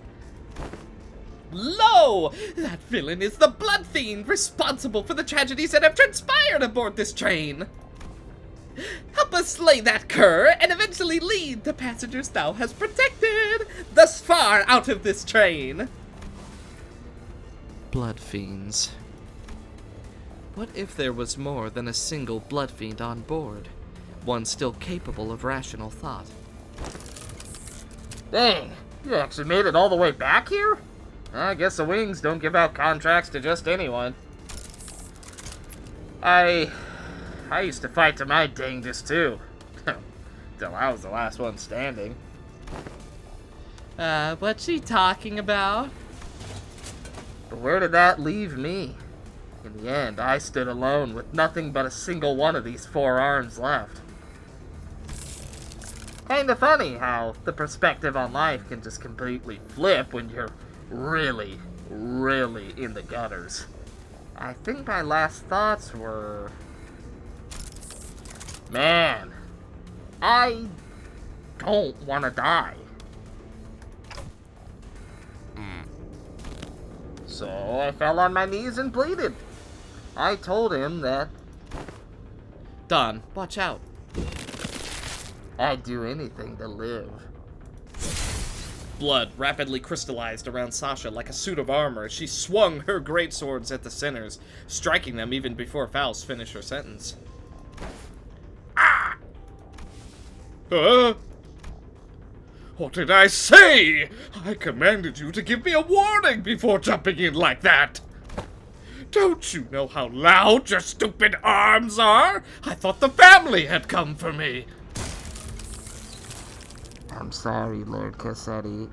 Lo! That villain is the Bloodfiend, responsible for the tragedies that have transpired aboard this train. Help us slay that cur, and eventually lead the passengers thou hast protected thus far out of this train. Bloodfiends. What if there was more than a single Bloodfiend on board? One still capable of rational thought. Dang, you actually made it all the way back here? I guess the Wings don't give out contracts to just anyone. I used to fight to my dangest too. Till I was the last one standing. What's she talking about? But where did that leave me? In the end, I stood alone with nothing but a single one of these 4 arms left. Kinda funny how the perspective on life can just completely flip when you're really, really in the gutters. I think my last thoughts were... Man, I don't want to die. So I fell on my knees and pleaded. I told him that... Don, watch out. I'd do anything to live. Blood rapidly crystallized around Sasha like a suit of armor as she swung her greatswords at the sinners, striking them even before Faust finished her sentence. Ah! What did I say? I commanded you to give me a warning before jumping in like that. Don't you know how loud your stupid arms are? I thought the family had come for me. I'm sorry, Lord Cassetti.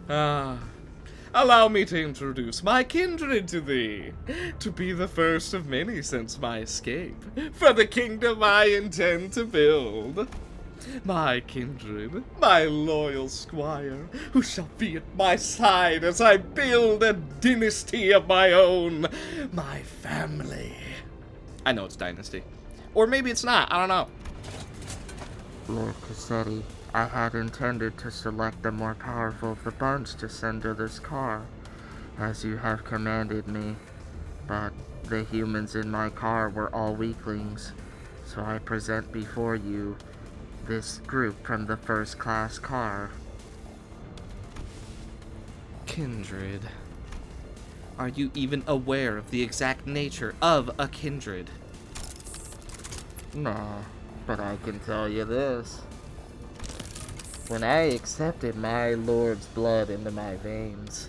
Allow me to introduce my kindred to thee, to be the first of many since my escape, for the kingdom I intend to build. My kindred, my loyal squire, who shall be at my side as I build a dynasty of my own, my family. I know it's dynasty. Or maybe it's not, I don't know. Lord Cassetti, I had intended to select the more powerful of the bunch to send to this car, as you have commanded me, but the humans in my car were all weaklings, so I present before you this group from the first-class car. kindred. Are you even aware of the exact nature of a kindred? No, but I can tell you this. When I accepted my Lord's blood into my veins,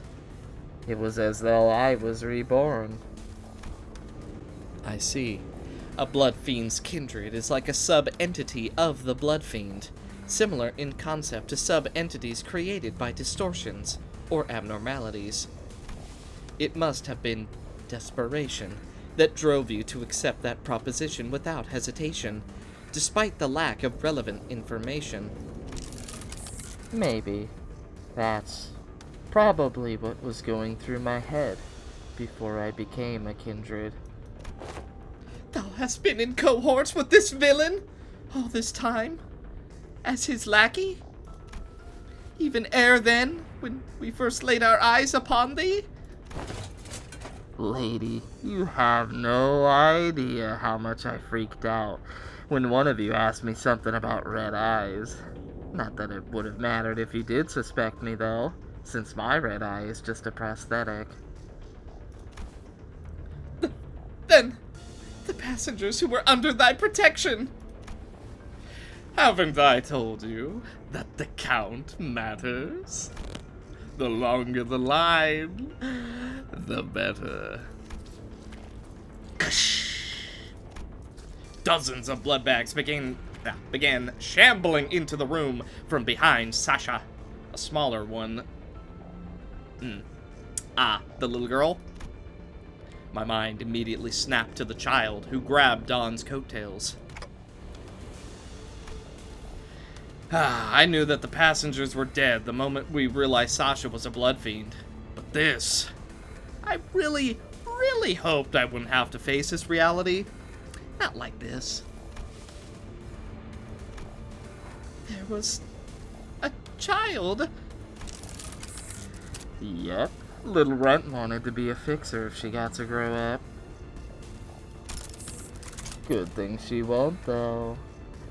it was as though I was reborn. I see. A Bloodfiend's kindred is like a sub-entity of the Bloodfiend, similar in concept to sub-entities created by distortions or abnormalities. It must have been desperation that drove you to accept that proposition without hesitation, despite the lack of relevant information. Maybe. That's probably what was going through my head before I became a kindred. Thou hast been in cohorts with this villain all this time, as his lackey? Even ere then, when we first laid our eyes upon thee? Lady, you have no idea how much I freaked out when one of you asked me something about red eyes. Not that it would have mattered if you did suspect me, though, since my red eye is just a prosthetic. Then, the passengers who were under thy protection. Haven't I told you that the count matters? The longer the line, the better. Dozens of blood bags began shambling into the room from behind Sasha, a smaller one. The little girl. My mind immediately snapped to the child who grabbed Dawn's coattails. I knew that the passengers were dead the moment we realized Sasha was a Bloodfiend. But this... I really hoped I wouldn't have to face this reality. Not like this. There was... a child. Yep, little runt wanted to be a fixer if she got to grow up. Good thing she won't, though.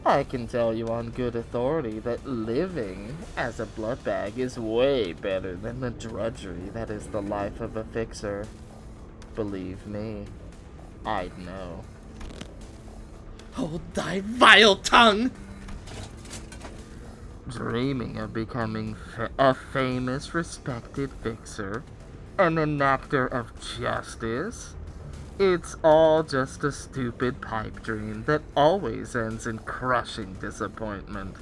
I can tell you on good authority that living as a blood bag is way better than the drudgery that is the life of a fixer. Believe me, I'd know. Hold thy vile tongue! Dreaming of becoming a famous, respected fixer, an enactor of justice? It's all just a stupid pipe dream that always ends in crushing disappointment.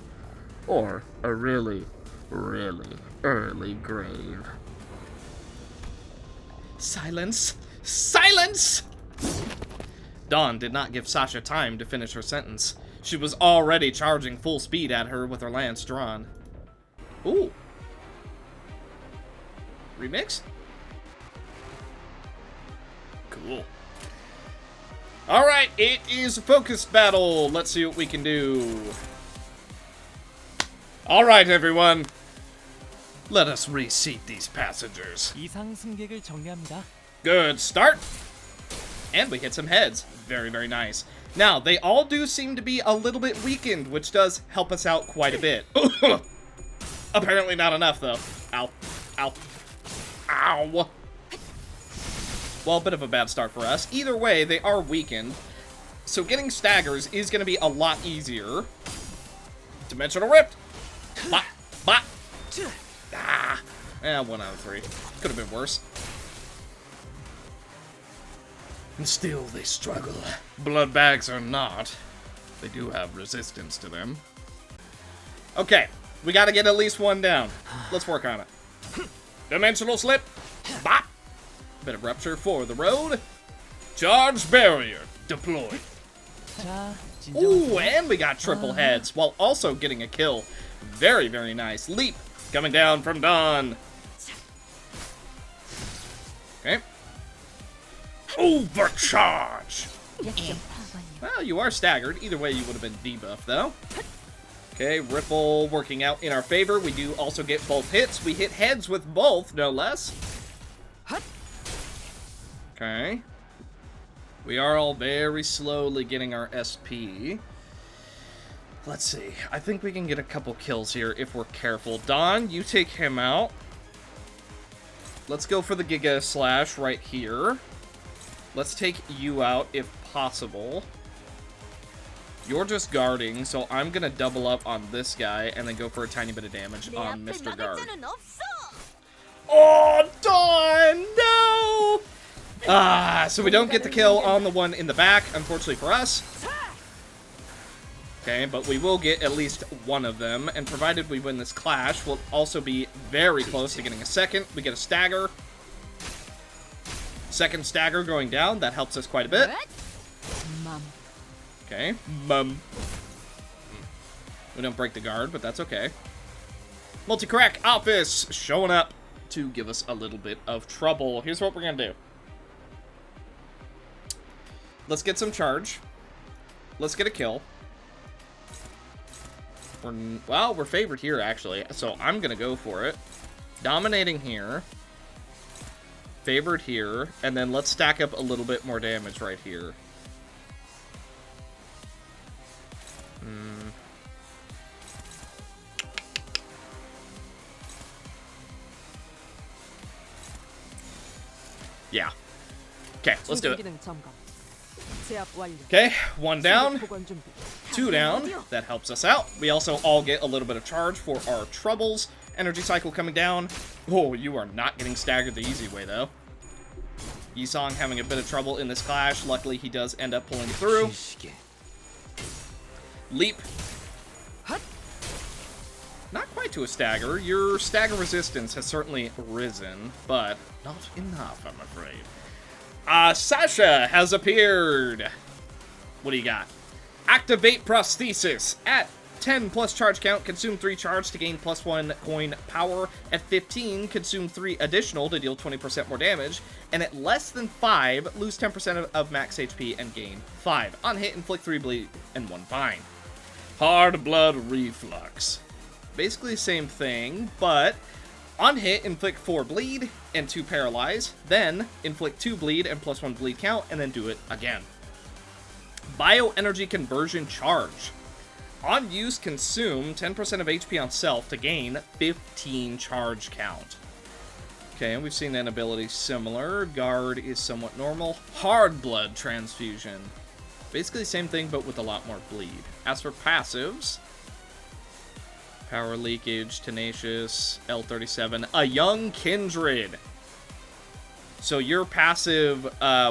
Or a really early grave. Silence! Silence! Dawn did not give Sasha time to finish her sentence. She was already charging full speed at her with her lance drawn. Ooh. Remix? Cool. Alright, it is a focused battle. Let's see what we can do. Alright, everyone. Let us reseat these passengers. 이상 승객을 정리합니다. Good start. And we hit some heads. Very, very nice. Now, they all do seem to be a little bit weakened, which does help us out quite a bit. Apparently not enough, though. Ow. Ow. Ow. Well, a bit of a bad start for us. Either way, they are weakened. So getting staggers is going to be a lot easier. Dimensional Rift. Bop. Bop. Ah. 1 out of 3. Could have been worse. And still they struggle. Blood bags are not. They do have resistance to them. Okay, we gotta get at least one down. Let's work on it. Dimensional slip. Bop. Bit of rupture for the road. Charge barrier deployed. 자, Ooh, and we got triple heads while also getting a kill. Very, very nice. Leap coming down from Dawn. Okay. Overcharge! Well, you are staggered. Either way, you would have been debuffed, though. Okay, Ripple working out in our favor. We do also get both hits. We hit heads with both, no less. Okay. We are all very slowly getting our SP. Let's see. I think we can get a couple kills here if we're careful. Dawn, you take him out. Let's go for the Giga Slash right here. Let's take you out if possible. You're just guarding, so I'm gonna double up on this guy and then go for a tiny bit of damage on Mr. Guard. Oh, Dawn! No! So we don't get the kill on the one in the back, unfortunately for us. Okay, but we will get at least one of them, and provided we win this clash, we'll also be very close to getting a second. We get a stagger. Second stagger going down, that helps us quite a bit. Okay, we don't break the guard, but that's okay. Multi-crack office showing up to give us a little bit of trouble. Here's what we're gonna do. Let's get some charge. Let's get a kill. We're favored here, actually, so I'm gonna go for it. Dominating here. Favored here, and then let's stack up a little bit more damage right here. Yeah. Okay, let's do it. Okay, one down, two down. That helps us out. We also all get a little bit of charge for our troubles. Energy cycle coming down. Oh, you are not getting staggered the easy way, though. Yisong having a bit of trouble in this clash. Luckily, he does end up pulling through. Leap. Not quite to a stagger. Your stagger resistance has certainly risen, but not enough, I'm afraid. Sasha has appeared. What do you got? Activate prosthesis. At 10 plus charge count, consume 3 charge to gain +1 coin power. At 15, consume 3 additional to deal 20% more damage. And at less than 5, lose 10% of max HP and gain 5. On hit, inflict 3 bleed and 1 bind. Hard blood reflux. Basically the same thing, but on hit, inflict 4 bleed and 2 paralyze. Then inflict 2 bleed and +1 bleed count, and then do it again. Bioenergy conversion charge. On use, consume 10% of HP on self to gain 15 charge count. Okay, and we've seen that ability similar. Guard is somewhat normal. Hard blood transfusion. Basically the same thing, but with a lot more bleed. As for passives, power leakage, tenacious, L37, a young kindred. So your passive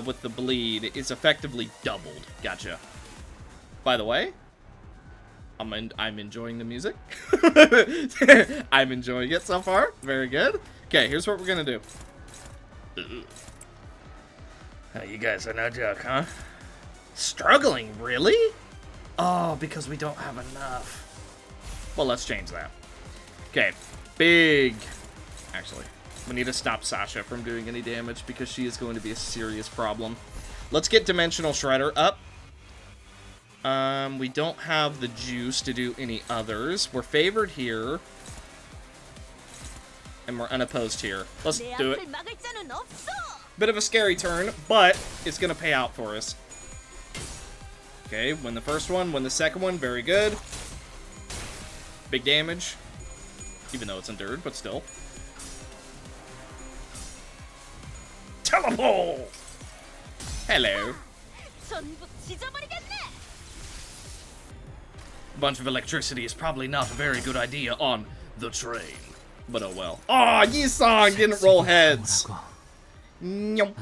with the bleed is effectively doubled. Gotcha. By the way, I'm enjoying the music. I'm enjoying it so far. Very good. Okay, here's what we're gonna do. You guys are no joke, huh? Struggling, really? Oh, because we don't have enough. Well, let's change that. Okay, big. Actually, we need to stop Sasha from doing any damage because she is going to be a serious problem. Let's get Dimensional Shredder up. We don't have the juice to do any others. We're favored here. And we're unopposed here. Let's do it. Bit of a scary turn, but it's going to pay out for us. Okay, win the first one, win the second one. Very good. Big damage. Even though it's endured, but still. Teleport! Hello. A bunch of electricity is probably not a very good idea on the train. But oh well. Aw, oh, Yisong didn't roll heads. Nyom.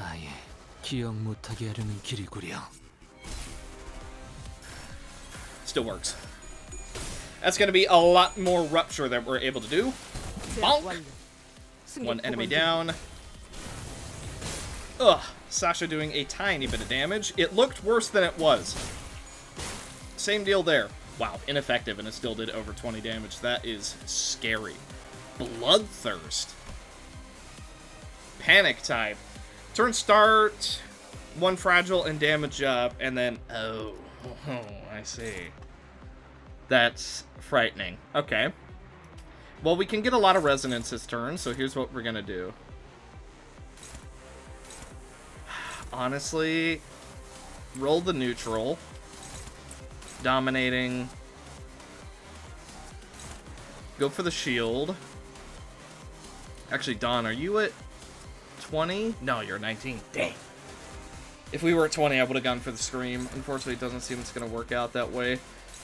Still works. That's going to be a lot more rupture that we're able to do. Bonk. One enemy down. Ugh. Sasha doing a tiny bit of damage. It looked worse than it was. Same deal there. Wow, ineffective, and it still did over 20 damage. That is scary. Bloodthirst. Panic type. Turn start, 1 fragile and damage up, and then... Oh, I see. That's frightening. Okay. Well, we can get a lot of resonance this turn, so here's what we're gonna do. Honestly, roll the neutral. Dominating. Go for the shield. Actually, Dawn, are you at 20? No, you're 19. Dang. If we were at 20, I would have gone for the scream. Unfortunately, it doesn't seem it's going to work out that way.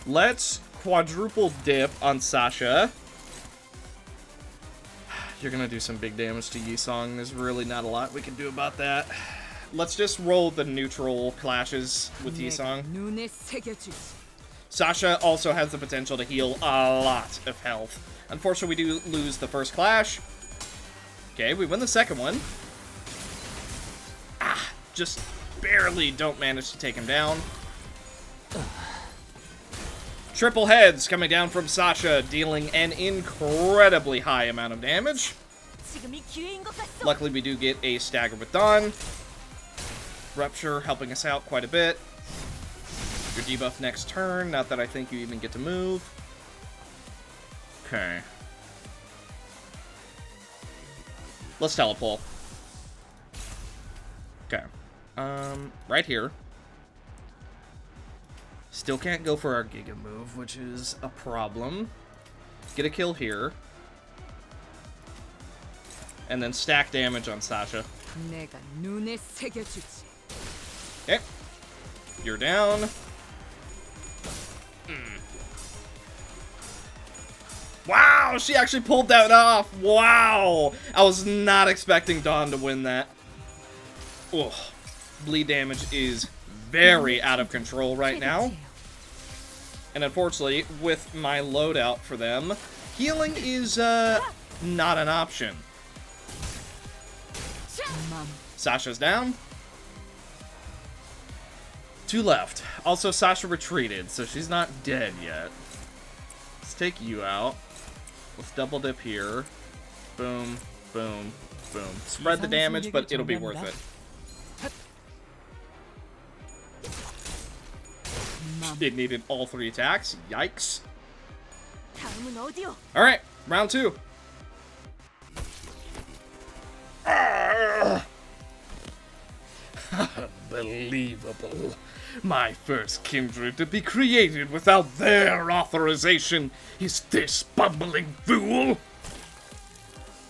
Let's quadruple dip on Sasha. You're going to do some big damage to Yisong. There's really not a lot we can do about that. Let's just roll the neutral clashes with Yisong. 눈에 새겨주지. Sasha also has the potential to heal a lot of health. Unfortunately, we do lose the first clash. Okay, we win the second one. Just barely don't manage to take him down. Triple heads coming down from Sasha, dealing an incredibly high amount of damage. 지금이 기회인 것 같소. Luckily, we do get a stagger with Dawn. Rupture helping us out quite a bit. Your debuff next turn, not that I think you even get to move. Okay. Let's teleport. Okay. Right here. Still can't go for our Giga move, which is a problem. Get a kill here. And then stack damage on Sasha. 내가 눈에 새겨주지. Okay. You're down. Wow, she actually pulled that off. Wow. I was not expecting Dawn to win that. Ugh. Bleed damage is very out of control right now. And unfortunately, with my loadout for them, healing is not an option. Sasha's down. 2 left. Also, Sasha retreated, so she's not dead yet. Let's take you out. Let's double dip here. Boom, boom, boom. Spread the damage, but it'll be worth it. It needed all 3 attacks. Yikes. 다음은 어디요? Alright, round 2. Unbelievable. My first kindred to be created without their authorization. Is this bumbling fool?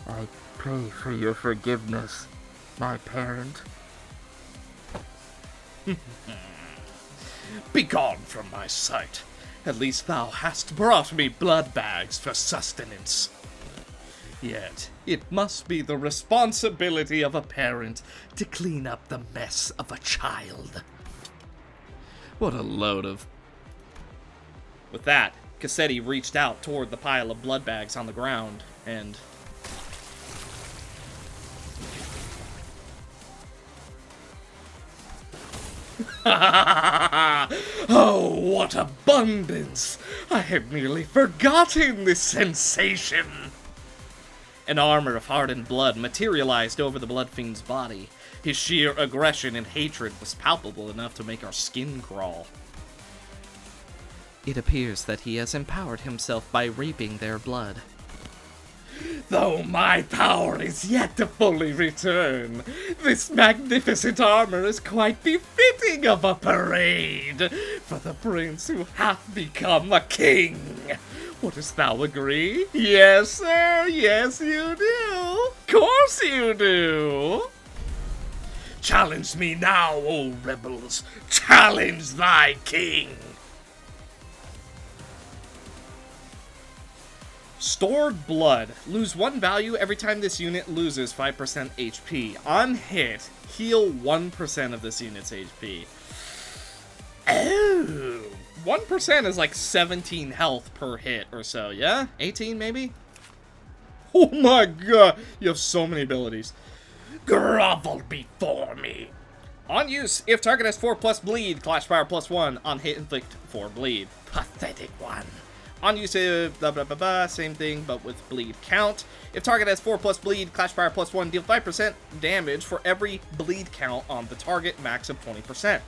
I pray for your forgiveness, my parent. Begone from my sight. At least thou hast brought me blood bags for sustenance. Yet, it must be the responsibility of a parent to clean up the mess of a child. What a load of... With that, Cassetti reached out toward the pile of blood bags on the ground, and... Oh, what abundance! I had nearly forgotten this sensation! An armor of hardened blood materialized over the Bloodfiend's body. His sheer aggression and hatred was palpable enough to make our skin crawl. It appears that he has empowered himself by reaping their blood. Though my power is yet to fully return, this magnificent armor is quite befitting of a parade for the prince who hath become a king. Wouldst thou agree? Yes, sir. Yes, you do. Course you do. Challenge me now, O rebels. Challenge thy king. Stored blood. Lose 1 value every time this unit loses 5% HP. On hit, heal 1% of this unit's HP. Oh, 1% is like 17 health per hit or so, yeah? 18 maybe? Oh my god, you have so many abilities. Grovel before me. On use, if target has 4+ bleed, clash power +1. On hit, inflict 4 bleed. Pathetic one. On use, blah blah blah blah, same thing, but with bleed count. If target has 4+ bleed, clash fire +1, deal 5% damage for every bleed count on the target, max of 20%.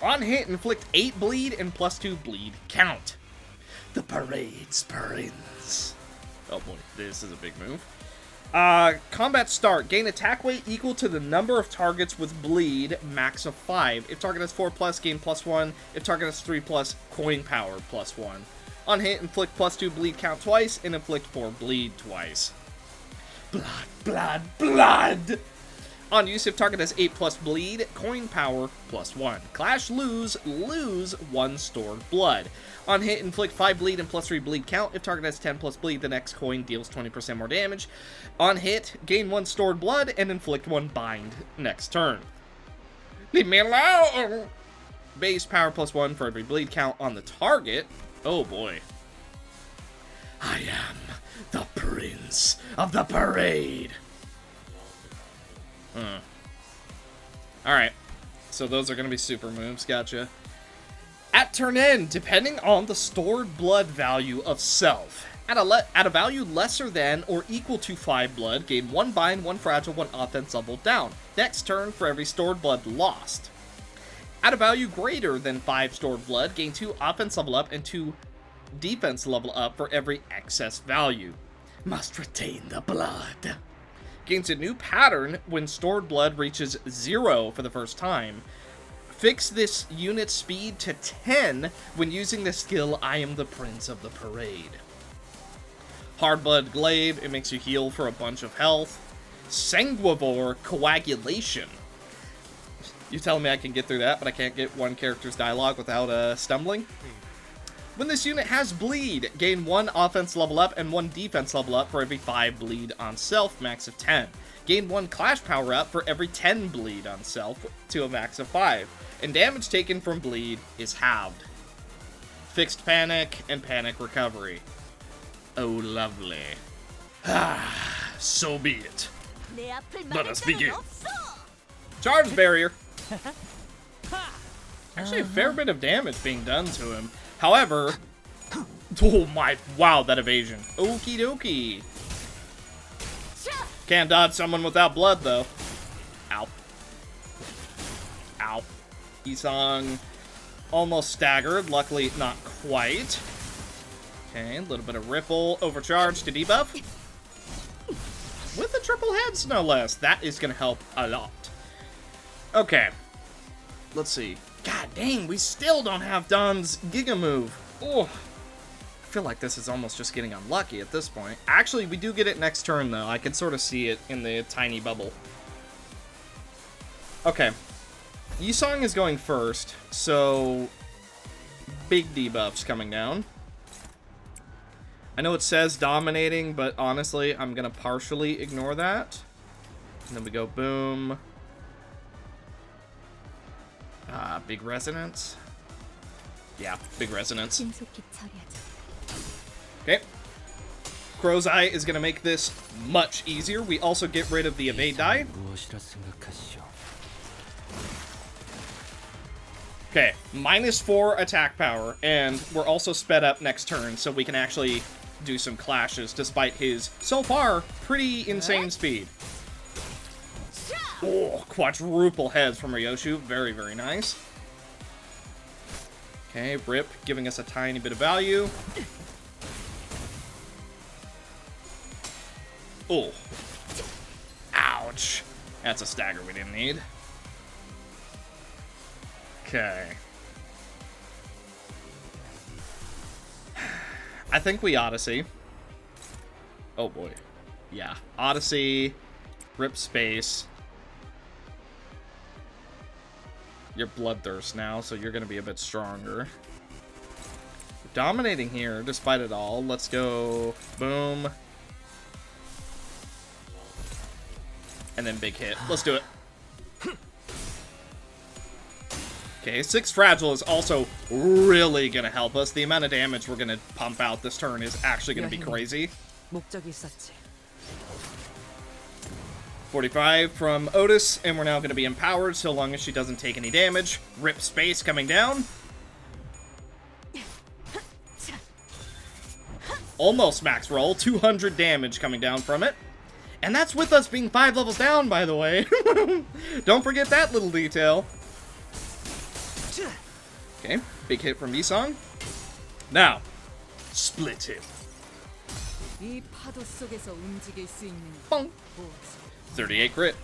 On hit, inflict 8 bleed and +2 bleed count. The parade's prince. Oh boy, this is a big move. Combat start. Gain attack weight equal to the number of targets with bleed, max of 5. If target has 4+, gain +1. If target has 3+, coin power +1. On hit, inflict +2 bleed count twice, and inflict 4 bleed twice. Blood, blood, blood! On use, if target has 8+ bleed, coin power +1. Clash lose 1 stored blood. On hit, inflict 5 bleed and +3 bleed count. If target has 10+ bleed, the next coin deals 20% more damage. On hit, gain 1 stored blood and inflict 1 bind next turn. Leave me alone! Base power +1 for every bleed count on the target. Oh boy. I am the prince of the parade. Alright. So those are going to be super moves. Gotcha. At turn end, depending on the stored blood value of self. At a value lesser than or equal to 5 blood, gain 1 bind, 1 fragile, 1 offense level down. Next turn, for every stored blood lost. At a value greater than 5 stored blood, gain 2 offense level up and 2 defense level up for every excess value. Must retain the blood. Gains a new pattern when stored blood reaches 0 for the first time. Fix this unit's speed to 10 when using the skill I am the Prince of the Parade. Hard Blood Glaive, it makes you heal for a bunch of health. Sanguivore Coagulation. You telling me I can get through that, but I can't get one character's dialogue without stumbling? When this unit has bleed, gain 1 offense level up and 1 defense level up for every 5 bleed on self, max of 10. Gain 1 clash power up for every 10 bleed on self to a max of 5. And damage taken from bleed is halved. Fixed panic and panic recovery. Oh, lovely. So be it. 내 앞을 Let us 막을 begin. 데는 없어. Charge barrier. Actually, a fair bit of damage being done to him. However, oh my, wow, that evasion. Okie dokie. Can't dodge someone without blood, though. Ow. Ow. Isong almost staggered. Luckily, not quite. Okay, a little bit of ripple. Overcharge to debuff. With the triple heads, no less. That is going to help a lot. Okay. Let's see. God dang, we still don't have Don's Giga Move. Oh, I feel like this is almost just getting unlucky at this point. Actually, we do get it next turn, though. I can sort of see it in the tiny bubble. Okay. Yisong is going first, so big debuffs coming down. I know it says dominating, but honestly, I'm going to partially ignore that. And then we go boom. Big resonance. Yeah, big resonance. 신속히 처리하자. Okay. Crow's Eye is going to make this much easier. We also get rid of the evade die. 무엇이라 생각하시오? Okay, -4 attack power, and we're also sped up next turn, so we can actually do some clashes despite his, so far, pretty insane speed. Oh, quadruple heads from Ryoshu. Very, very nice. Okay, Rip giving us a tiny bit of value. Oh. Ouch. That's a stagger we didn't need. Okay. I think we Odyssey. Oh boy. Yeah. Odyssey. Rip space. You're Bloodthirst now, so you're going to be a bit stronger. Dominating here, despite it all. Let's go. Boom. And then big hit. Let's do it. Okay, 6 Fragile is also really going to help us. The amount of damage we're going to pump out this turn is actually going to be crazy. 목적이 있었지. 45 from Otis, and we're now going to be empowered so long as she doesn't take any damage. Rip space coming down. Almost max roll. 200 damage coming down from it. And that's with us being 5 levels down, by the way. Don't forget that little detail. Okay, big hit from Yisong. Now, split him. 이 파도 속에서 움직일 수 있는 Bonk. 무엇이? 38 crit.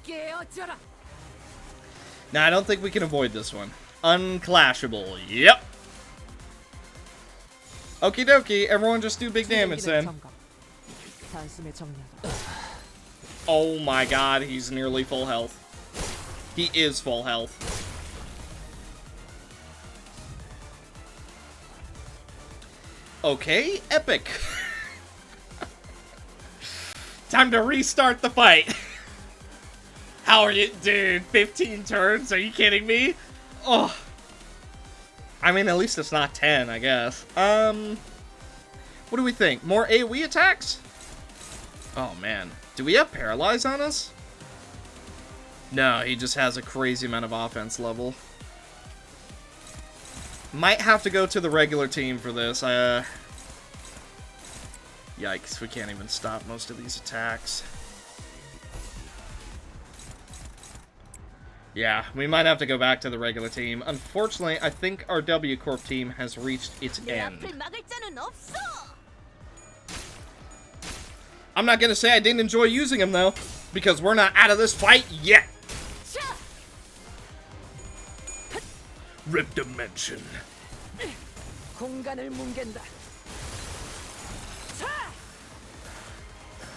깨어져라. Now, I don't think we can avoid this one. Unclashable. Yep. Okie dokie, everyone just do big damage then. 단숨에 정리하다. Oh my god, he's nearly full health. He is full health. Okay, epic. Time to restart the fight. How are you, dude? 15 turns? Are you kidding me? Oh. I mean, at least it's not 10, I guess. What do we think? More AoE attacks? Oh, man. Do we have Paralyze on us? No, he just has a crazy amount of offense level. Might have to go to the regular team for this. Yikes, we can't even stop most of these attacks. Yeah, we might have to go back to the regular team. Unfortunately, I think our W Corp team has reached its end. I'm not gonna say I didn't enjoy using him, though, because we're not out of this fight yet. Rip Dimension.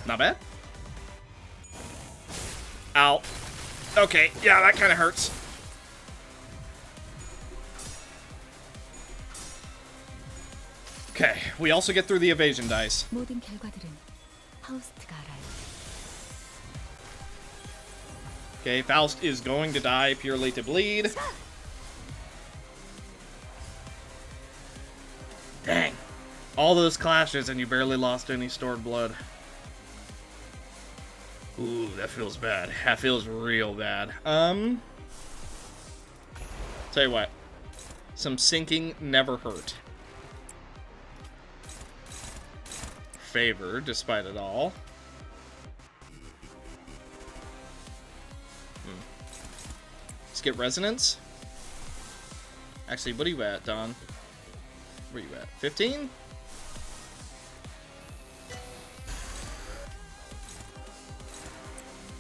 Not bad. Ow. Okay, yeah, that kind of hurts. Okay, we also get through the evasion dice. Okay, Faust is going to die purely to bleed. Dang. All those clashes and you barely lost any stored blood. Ooh, that feels bad. That feels real bad. Tell you what. Some sinking never hurt. Favor, despite it all. Let's get resonance. Actually, what are you at, Don? Where are you at? 15?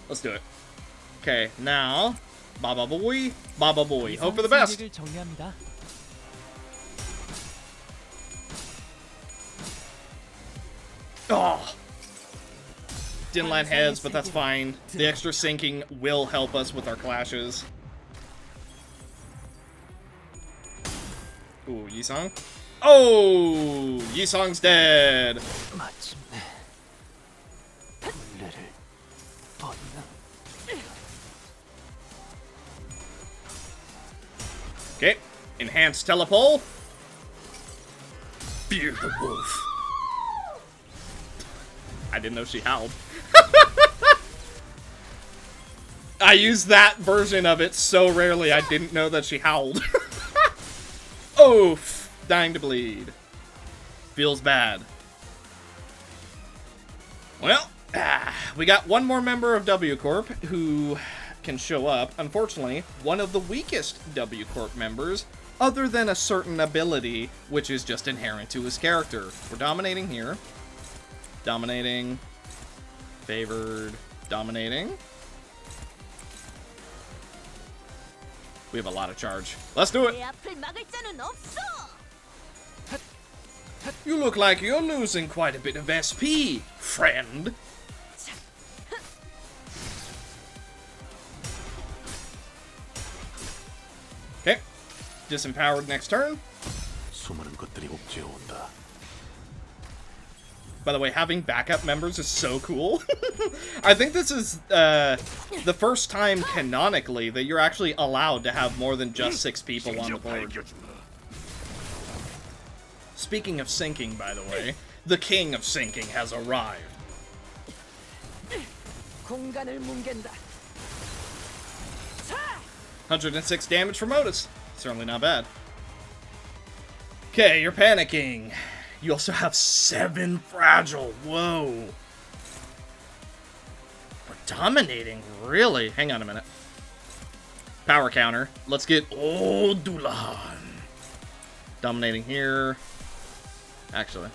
Let's do it. Okay, now, Baba Boy, Baba Boy. Hope for the best. Oh, didn't land heads, but that's fine. The extra sinking will help us with our clashes. Ooh, Yisong. Oh, Yisong's dead. Okay, enhanced telepole. Fear the wolf. I didn't know she howled. I use that version of it so rarely I didn't know that she howled. Oof, dying to bleed. Feels bad. Well, we got one more member of W Corp who can show up. Unfortunately, one of the weakest W Corp members, other than a certain ability, which is just inherent to his character. We're dominating here. Dominating. Favored. Dominating. We have a lot of charge. Let's do it! You look like you're losing quite a bit of SP, friend. Okay. Disempowered next turn. By the way, having backup members is so cool. I think this is the first time canonically that you're actually allowed to have more than just 6 people on the board. Speaking of sinking, by the way, the king of sinking has arrived. 106 damage from Otis. Certainly not bad. Okay, you're panicking. You also have 7 fragile. Whoa. We're dominating, really? Hang on a minute. Power counter. Let's get Old Dulan. Dominating here. Actually.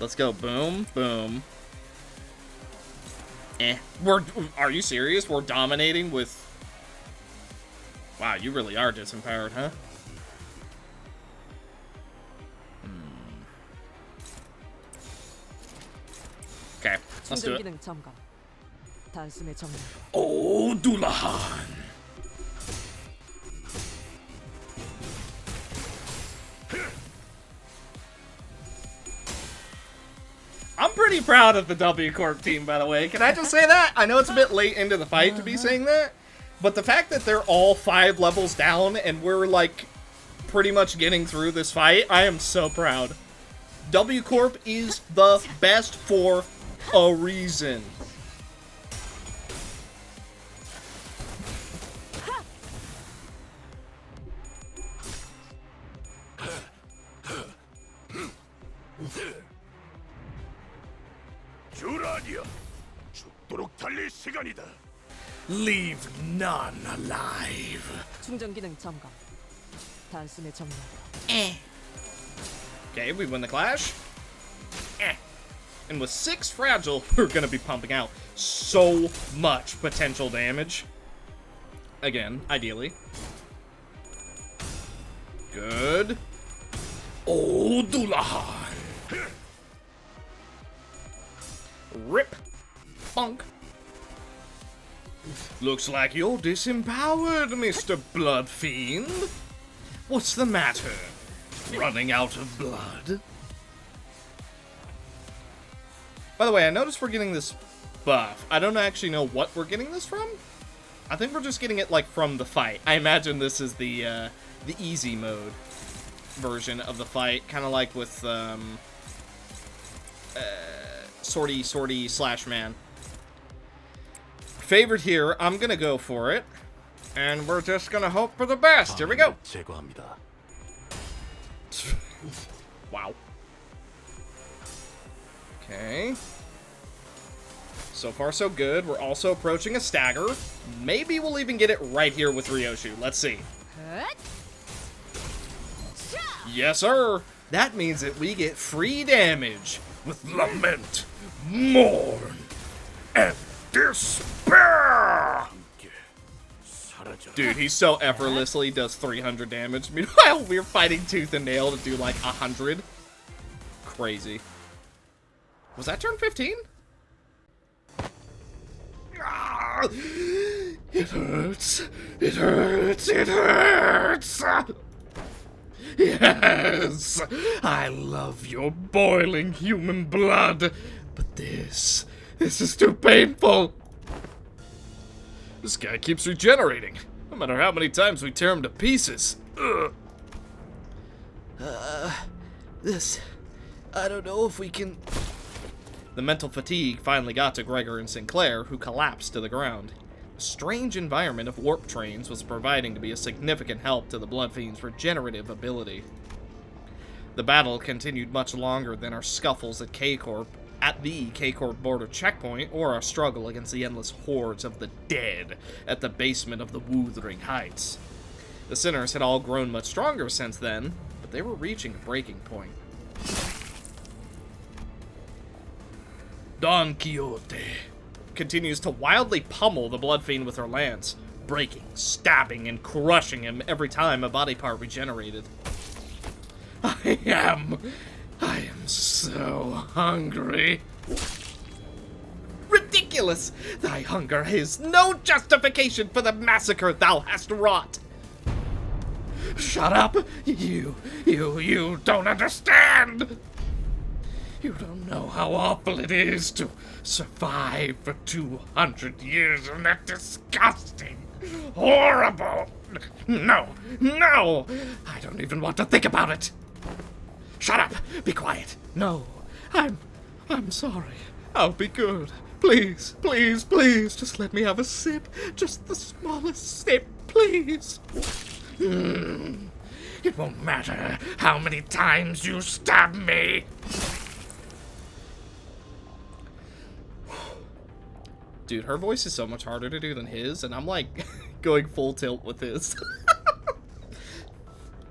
Let's go. Boom. Boom. Are you serious? We're dominating with... Wow, you really are disempowered, huh? Let's do 충전 it. 기능 점검. 단숨에 정리. Oh, Dulahan. I'm pretty proud of the W Corp team, by the way. Can I just say that? I know it's a bit late into the fight to be saying that, but the fact that they're all 5 levels down and we're, like, pretty much getting through this fight, I am so proud. W Corp is the best for a reason. 주라니야, 죽도록 달릴 시간이다. Leave none alive. 충전 기능 점검. 단숨에 정리. Okay, we win the clash. And with 6 fragile, we're gonna be pumping out so much potential damage. Again, ideally. Good. Oh, Dulahan. Rip. Funk. Looks like you're disempowered, Mr. Bloodfiend. What's the matter? Running out of blood? By the way, I noticed we're getting this buff. I don't actually know what we're getting this from. I think we're just getting it, like, from the fight. I imagine this is the easy mode version of the fight. Kind of like with, Sortie Slash Man. Favored here, I'm gonna go for it. And we're just gonna hope for the best. Here we go. Wow. Okay. So far, so good. We're also approaching a stagger. Maybe we'll even get it right here with Ryoshu. Let's see. Yes, sir. That means that we get free damage With lament, mourn, and despair. Dude, he so effortlessly does 300 damage. Meanwhile, we're fighting tooth and nail to do like 100. Crazy. Was that turn 15? Ah, it hurts. It hurts. It hurts. Yes, I love your boiling human blood, but this is too painful. This guy keeps regenerating, no matter how many times we tear him to pieces. Ugh. I don't know if we can... The mental fatigue finally got to Gregor and Sinclair, who collapsed to the ground. The strange environment of warp trains was proving to be a significant help to the Bloodfiend's regenerative ability. The battle continued much longer than our scuffles at the K-Corp border checkpoint, or our struggle against the endless hordes of the dead at the basement of the Wuthering Heights. The sinners had all grown much stronger since then, but they were reaching a breaking point. Don Quixote continues to wildly pummel the Bloodfiend with her lance, breaking, stabbing, and crushing him every time a body part regenerated. I am so hungry. Ridiculous! Thy hunger is no justification for the massacre thou hast wrought. Shut up! You don't understand! You don't know how awful it is to survive for 200 years in that disgusting, horrible... No! I don't even want to think about it! Shut up! Be quiet! No, I'm sorry. I'll be good. Please, just let me have a sip. Just the smallest sip, please. It won't matter how many times you stab me. Dude, her voice is so much harder to do than his, and I'm like going full tilt with his.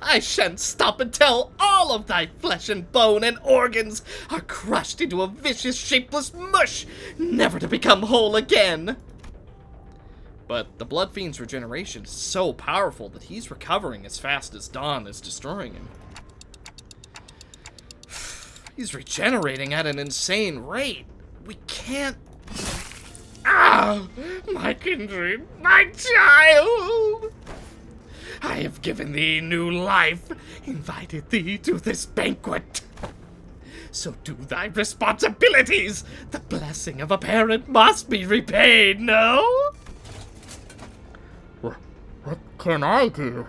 I shan't stop until all of thy flesh and bone and organs are crushed into a vicious, shapeless mush, never to become whole again. But the Bloodfiend's regeneration is so powerful that he's recovering as fast as Dawn is destroying him. He's regenerating at an insane rate. We can't... Ah! My kindred, my child! I have given thee new life, invited thee to this banquet. So do thy responsibilities. The blessing of a parent must be repaid, no? What can I do?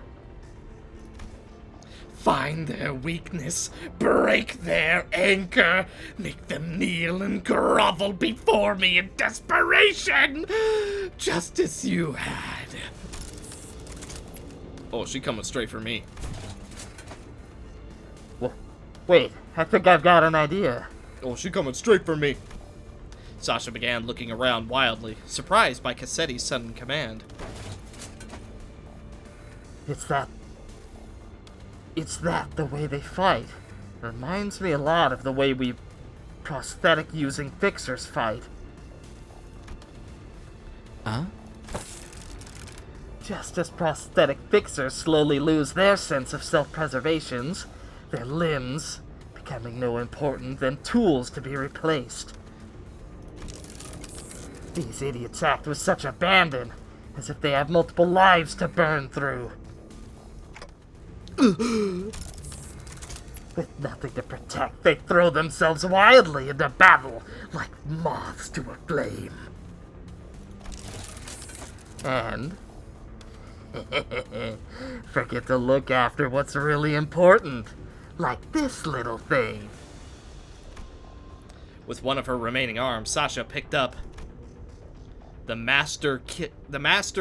Find their weakness, break their anchor, make them kneel and grovel before me in desperation, just as you had. Oh, she coming straight for me. Wait, I think I've got an idea. Oh, she coming straight for me. Sasha began looking around wildly, surprised by Kissette's sudden command. It's that the way they fight. Reminds me a lot of the way we prosthetic-using fixers fight. Huh? Just as prosthetic fixers slowly lose their sense of self-preservations, their limbs becoming no important than tools to be replaced. These idiots act with such abandon, as if they have multiple lives to burn through. With nothing to protect, they throw themselves wildly into battle, like moths to a flame. And forget to look after what's really important, like this little thing. With one of her remaining arms, Sasha picked up the master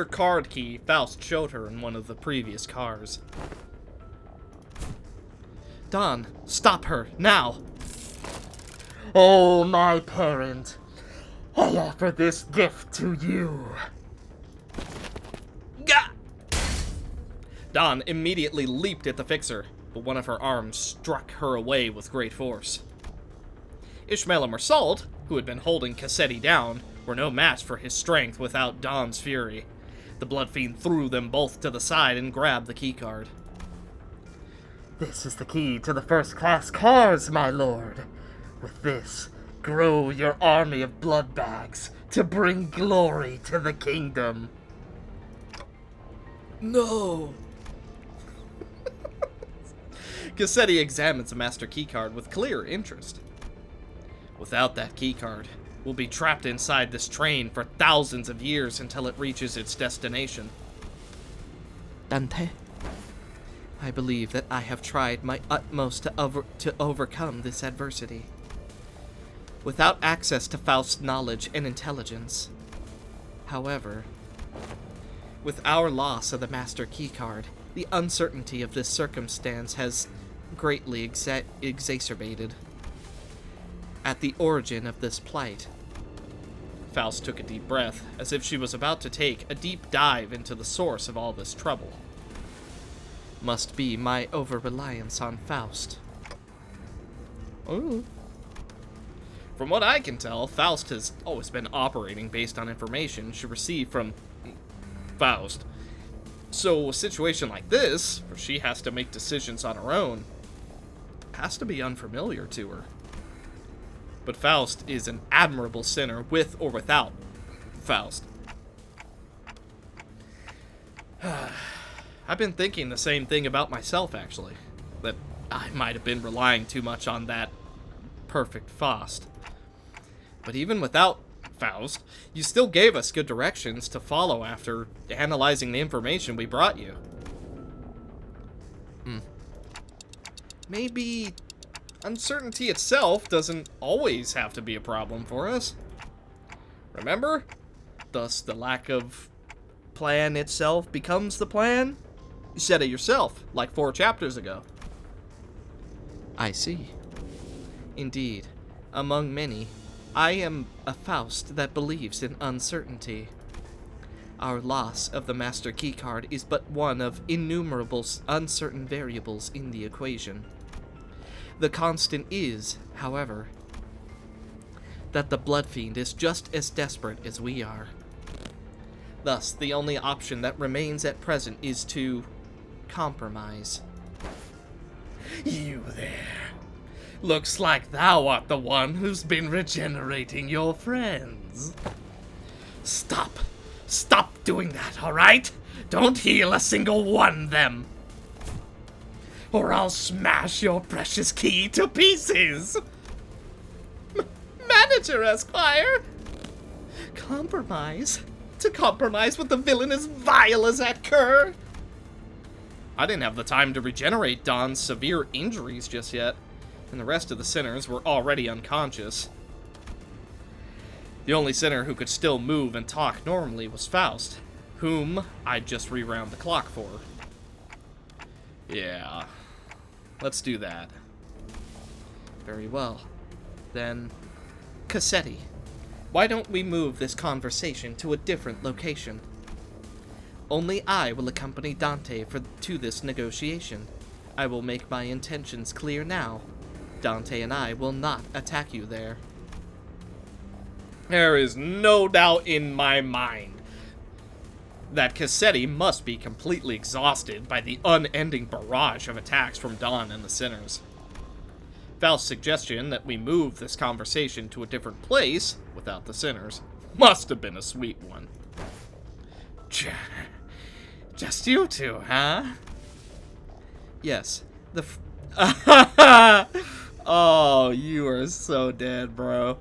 card key Faust showed her in one of the previous cars. Don, stop her, now! Oh, my parent, I offer this gift to you. Gah! Don immediately leaped at the fixer, but one of her arms struck her away with great force. Ishmael and Mersault, who had been holding Kitteh down, were no match for his strength without Don's fury. The Bloodfiend threw them both to the side and grabbed the keycard. This is the key to the first-class cars, my lord. With this, grow your army of blood bags to bring glory to the kingdom. No! Kitteh examines the master keycard with clear interest. Without that keycard, we'll be trapped inside this train for thousands of years until it reaches its destination. Dante, I believe that I have tried my utmost to overcome this adversity. Without access to Faust's knowledge and intelligence. However, with our loss of the master keycard, the uncertainty of this circumstance has greatly exacerbated. At the origin of this plight, Faust took a deep breath, as if she was about to take a deep dive into the source of all this trouble. Must be my over-reliance on Faust. Ooh. From what I can tell, Faust has always been operating based on information she received from Faust. So a situation like this, where she has to make decisions on her own, has to be unfamiliar to her. But Faust is an admirable sinner, with or without Faust. I've been thinking the same thing about myself, actually. That I might have been relying too much on that perfect Faust. But even without Faust, you still gave us good directions to follow after analyzing the information we brought you. Maybe uncertainty itself doesn't always have to be a problem for us. Remember? Thus, the lack of plan itself becomes the plan? You said it yourself, like 4 chapters ago. I see. Indeed, among many, I am a Faust that believes in uncertainty. Our loss of the Master Keycard is but one of innumerable uncertain variables in the equation. The constant is, however, that the Bloodfiend is just as desperate as we are. Thus, the only option that remains at present is to compromise. You there. Looks like thou art the one who's been regenerating your friends. Stop. Stop doing that, alright? Don't heal a single one of them. Or I'll smash your precious key to pieces. Manager, Esquire! Compromise? To compromise with the villain as vile as that cur? I didn't have the time to regenerate Don's severe injuries just yet, and the rest of the sinners were already unconscious. The only sinner who could still move and talk normally was Faust, whom I'd just rewound the clock for. Yeah, let's do that. Very well. Then, Kitteh, why don't we move this conversation to a different location? Only I will accompany Dante to this negotiation. I will make my intentions clear now. Dante and I will not attack you there. There is no doubt in my mind that Kitteh must be completely exhausted by the unending barrage of attacks from Don and the sinners. Faust's suggestion that we move this conversation to a different place without the sinners must have been a sweet one. Just you two, huh? Yes. Oh, you are so dead, bro.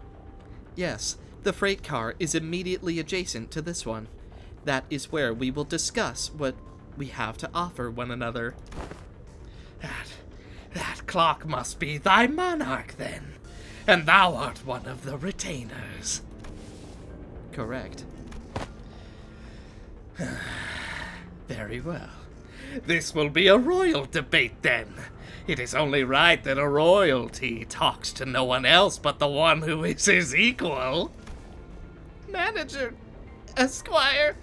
Yes, the freight car is immediately adjacent to this one. That is where we will discuss what we have to offer one another. That clock must be thy monarch, then, and thou art one of the retainers. Correct. Very well. This will be a royal debate, then. It is only right that a royalty talks to no one else but the one who is his equal. Manager, Esquire.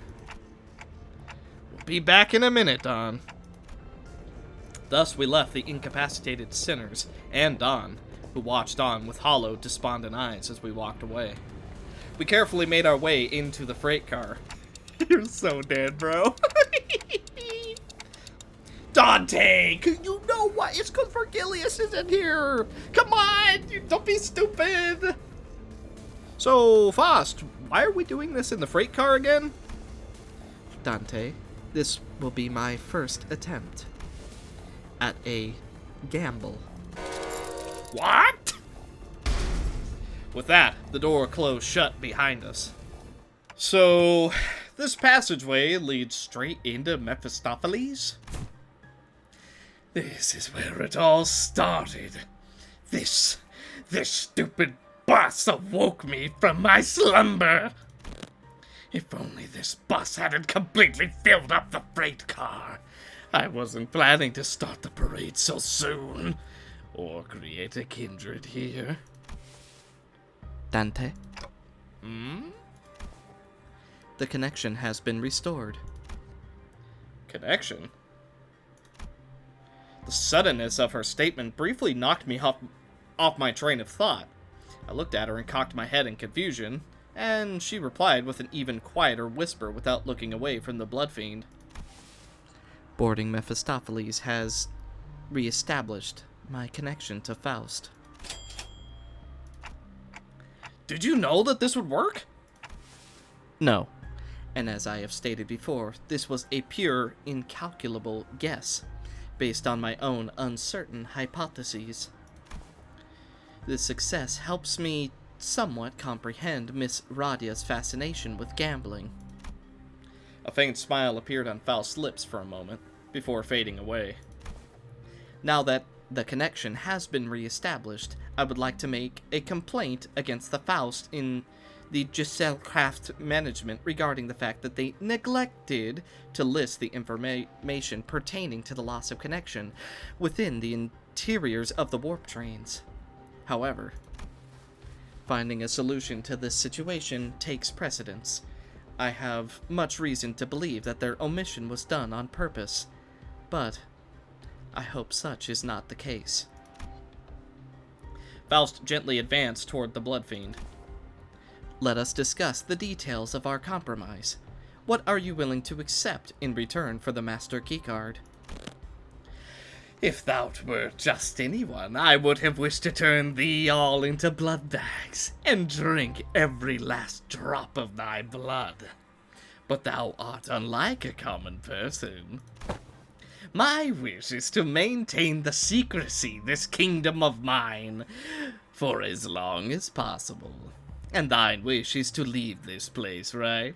We'll be back in a minute, Don. Thus we left the incapacitated sinners and Don, who watched on with hollow, despondent eyes as we walked away. We carefully made our way into the freight car. You're so dead, bro. Dante! You know what? It's because Vergilius isn't here! Come on! Don't be stupid! So, Faust, why are we doing this in the freight car again? Dante, this will be my first attempt at a gamble. What? With that, the door closed shut behind us. So, this passageway leads straight into Mephistopheles? This is where it all started. This stupid bus awoke me from my slumber. If only this bus hadn't completely filled up the freight car. I wasn't planning to start the parade so soon, or create a kindred here. Dante? The connection has been restored. Connection? The suddenness of her statement briefly knocked me off my train of thought. I looked at her and cocked my head in confusion, and she replied with an even quieter whisper without looking away from the Bloodfiend. Boarding Mephistopheles has re-established my connection to Faust. Did you know that this would work? No. And as I have stated before, this was a pure, incalculable guess, based on my own uncertain hypotheses. This success helps me somewhat comprehend Miss Radia's fascination with gambling. A faint smile appeared on Faust's lips for a moment, before fading away. Now that the connection has been re-established, I would like to make a complaint against the Faust in the Gesellschaft management regarding the fact that they neglected to list the information pertaining to the loss of connection within the interiors of the warp trains. However, finding a solution to this situation takes precedence. I have much reason to believe that their omission was done on purpose, but I hope such is not the case. Faust gently advanced toward the Bloodfiend. Let us discuss the details of our compromise. What are you willing to accept in return for the Master Keycard? If thou wert just anyone, I would have wished to turn thee all into blood bags, and drink every last drop of thy blood. But thou art unlike a common person. My wish is to maintain the secrecy this kingdom of mine for as long as possible. And thine wish is to leave this place, right?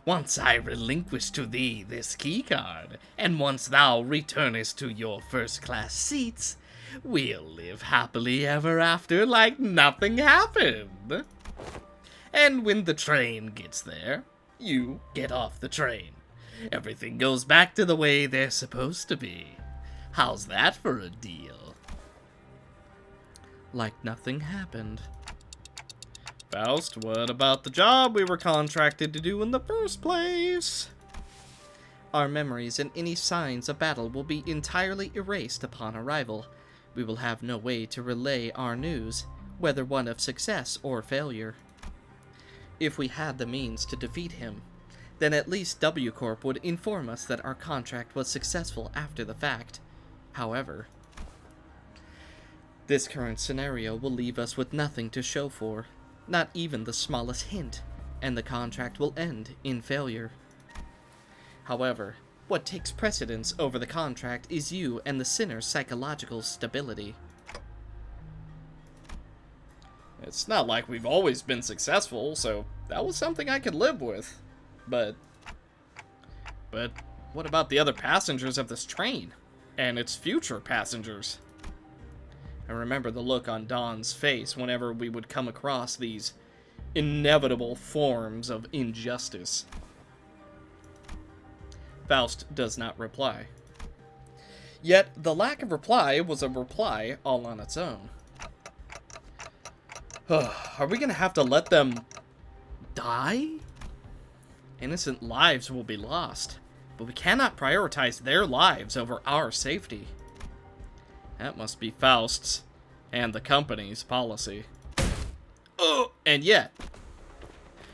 Once I relinquish to thee this keycard, and once thou returnest to your first-class seats, we'll live happily ever after like nothing happened. And when the train gets there, you get off the train. Everything goes back to the way they're supposed to be. How's that for a deal? Like nothing happened. Faust, what about the job we were contracted to do in the first place? Our memories and any signs of battle will be entirely erased upon arrival. We will have no way to relay our news, whether one of success or failure. If we had the means to defeat him, then at least W Corp would inform us that our contract was successful after the fact. However, this current scenario will leave us with nothing to show for, not even the smallest hint, and the contract will end in failure. However, what takes precedence over the contract is you and the sinner's psychological stability. It's not like we've always been successful, so that was something I could live with. But what about the other passengers of this train? And its future passengers? I remember the look on Dawn's face whenever we would come across these inevitable forms of injustice. Faust does not reply. Yet, the lack of reply was a reply all on its own. Are we gonna have to let them die? Innocent lives will be lost, but we cannot prioritize their lives over our safety. That must be Faust's and the company's policy. Oh, and yet,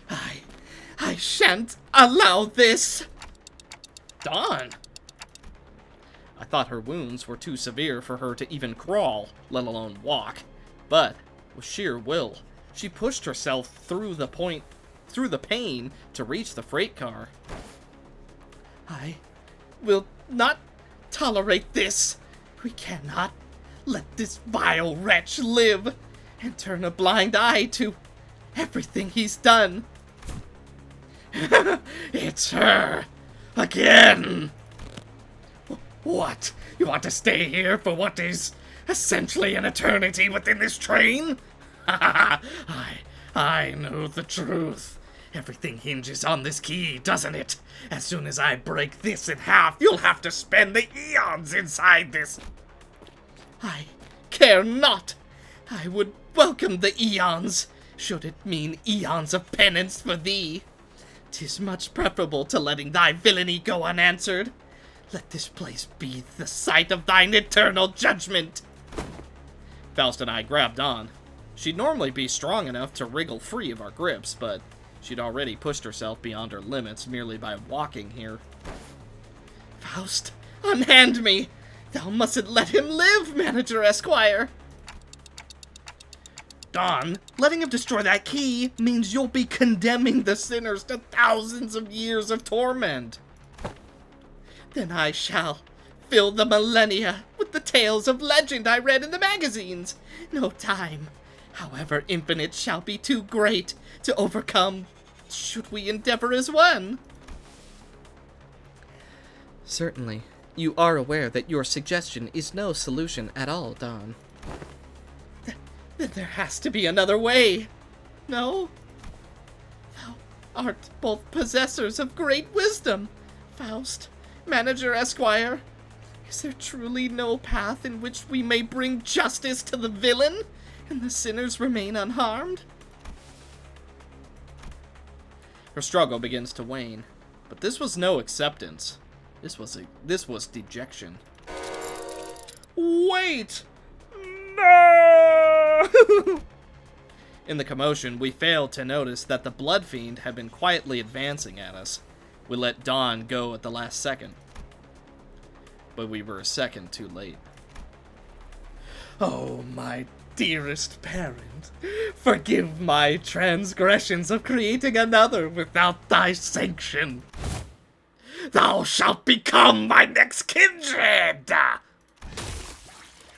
I shan't allow this. Dawn! I thought her wounds were too severe for her to even crawl, let alone walk. But, with sheer will, she pushed herself through the pain to reach the freight car. I will not tolerate this. We cannot let this vile wretch live and turn a blind eye to everything he's done. It's her again. What? You want to stay here for what is essentially an eternity within this train? I know the truth. Everything hinges on this key, doesn't it? As soon as I break this in half, you'll have to spend the eons inside this. I care not. I would welcome the eons, should it mean eons of penance for thee. 'Tis much preferable to letting thy villainy go unanswered. Let this place be the site of thine eternal judgment. Faust and I grabbed on. She'd normally be strong enough to wriggle free of our grips, but she'd already pushed herself beyond her limits merely by walking here. Faust, unhand me! Thou mustn't let him live, Manager Esquire! Dawn, letting him destroy that key means you'll be condemning the sinners to thousands of years of torment. Then I shall fill the millennia with the tales of legend I read in the magazines. No time, however infinite, shall be too great to overcome, should we endeavor as one. Certainly. You are aware that your suggestion is no solution at all, Dawn. Then there has to be another way. No? Thou art both possessors of great wisdom, Faust, Manager Esquire. Is there truly no path in which we may bring justice to the villain, and the sinners remain unharmed? Her struggle begins to wane, but this was no acceptance. This was dejection. Wait! No! In the commotion, we failed to notice that the Bloodfiend had been quietly advancing at us. We let Dawn go at the last second. but we were a second too late. Oh, my dearest parent, forgive my transgressions of creating another without thy sanction. Thou shalt become my next kindred!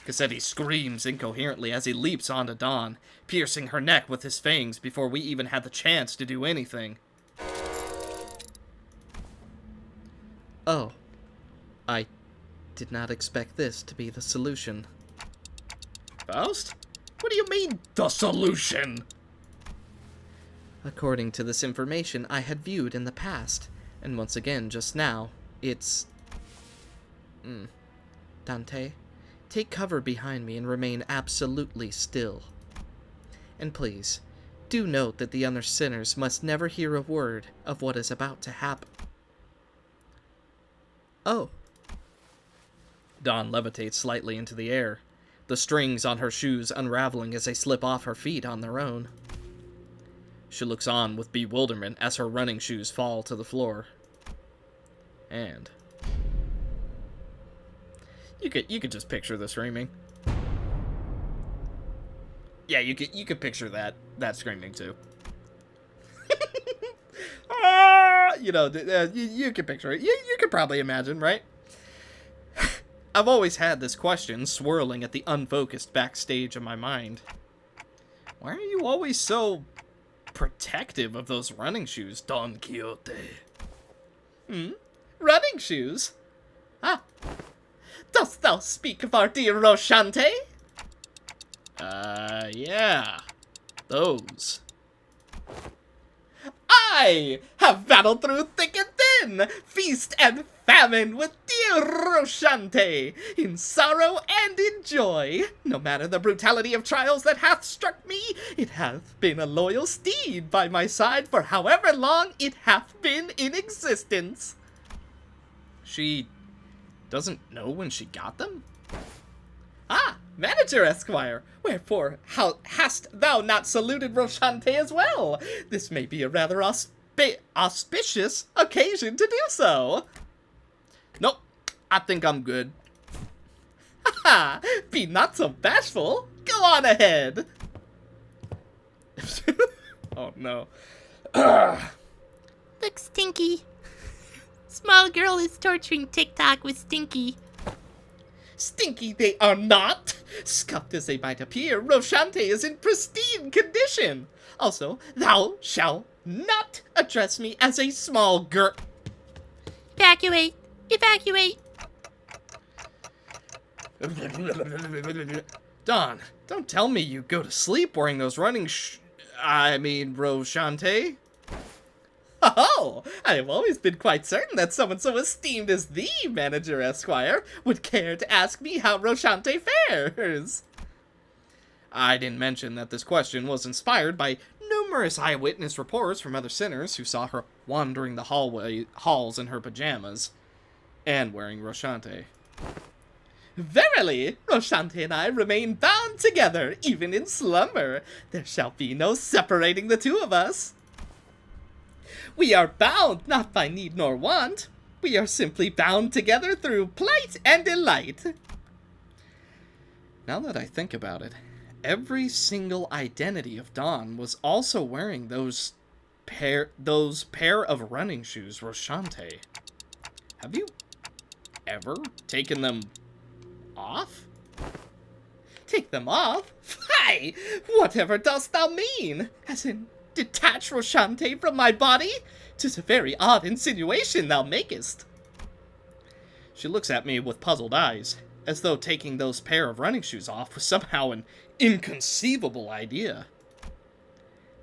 Cassetti screams incoherently as he leaps onto Dawn, piercing her neck with his fangs before we even had the chance to do anything. Oh, I did not expect this to be the solution. Faust? What do you mean, the solution? According to this information I had viewed in the past, and once again just now, it's... Dante, take cover behind me and remain absolutely still. And please, do note that the other sinners must never hear a word of what is about to happen. Oh. Dawn levitates slightly into the air, the strings on her shoes unraveling as they slip off her feet on their own. She looks on with bewilderment as her running shoes fall to the floor. And you could just picture the screaming. Yeah, you could picture that screaming too. You can picture it. You could probably imagine, right? I've always had this question swirling at the unfocused backstage of my mind. Why are you always so protective of those running shoes, Don Quixote? Running shoes? Ah. Dost thou speak of our dear Roshante? Yeah. Those. I have battled through thick and thin, feast and famine with dear Roshante, in sorrow and in joy. No matter the brutality of trials that hath struck me, it hath been a loyal steed by my side for however long it hath been in existence. She doesn't know when she got them? Ah, Manager Esquire, wherefore how hast thou not saluted Roshante as well? This may be a rather auspicious occasion to do so. Nope, I think I'm good. Haha, be not so bashful. Go on ahead. Oh no. Look, Stinky. Small girl is torturing TikTok with Stinky. Stinky they are not! Scuffed as they might appear, Roshante is in pristine condition. Also, thou shalt not address me as a small girl. Evacuate! Evacuate! Don, don't tell me you go to sleep wearing those running Roshante. Oh, I have always been quite certain that someone so esteemed as thee, Manager Esquire, would care to ask me how Roshante fares. I didn't mention that this question was inspired by numerous eyewitness reports from other sinners who saw her wandering the halls in her pajamas, and wearing Roshante. Verily, Roshante and I remain bound together, even in slumber. There shall be no separating the two of us. We are bound not by need nor want. We are simply bound together through plight and delight. Now that I think about it, every single identity of Dawn was also wearing those pair of running shoes Roshante. Have you ever taken them off? Take them off? Fie! Whatever dost thou mean? As in, detach Roshante from my body? 'Tis a very odd insinuation thou makest. She looks at me with puzzled eyes, as though taking those pair of running shoes off was somehow an inconceivable idea.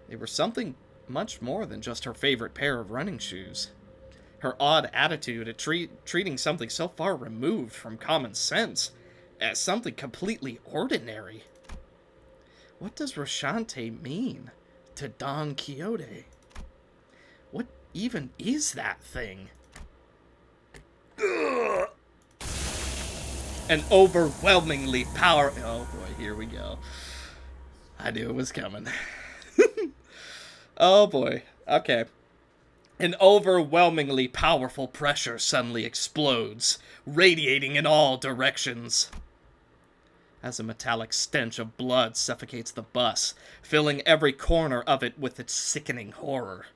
They were something much more than just her favorite pair of running shoes. Her odd attitude at treating something so far removed from common sense as something completely ordinary. What does Roshante mean to Don Quixote? What even is that thing? Ugh. An overwhelmingly powerful... Oh boy, here we go. I knew it was coming. Oh boy. Okay. An overwhelmingly powerful pressure suddenly explodes, radiating in all directions. As a metallic stench of blood suffocates the bus, filling every corner of it with its sickening horror.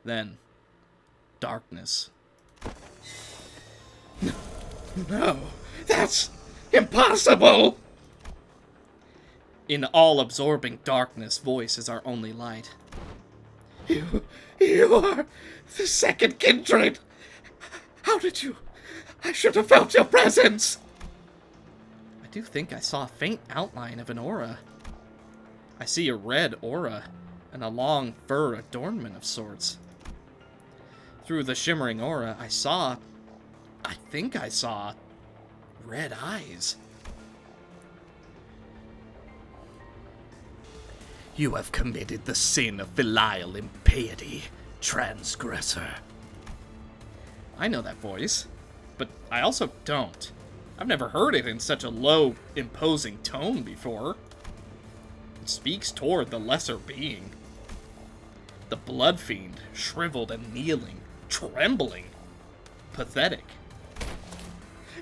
Then, darkness. No, that's impossible! In all-absorbing darkness, voice is our only light. You are the second kindred! How did you? I should have felt your presence! I do think I saw a faint outline of an aura. I see a red aura, and a long fur adornment of sorts. Through the shimmering aura, I think I saw red eyes. You have committed the sin of filial impiety, transgressor. I know that voice, but I also don't. I've never heard it in such a low, imposing tone before. It speaks toward the lesser being. The Bloodfiend, shriveled and kneeling, trembling, pathetic.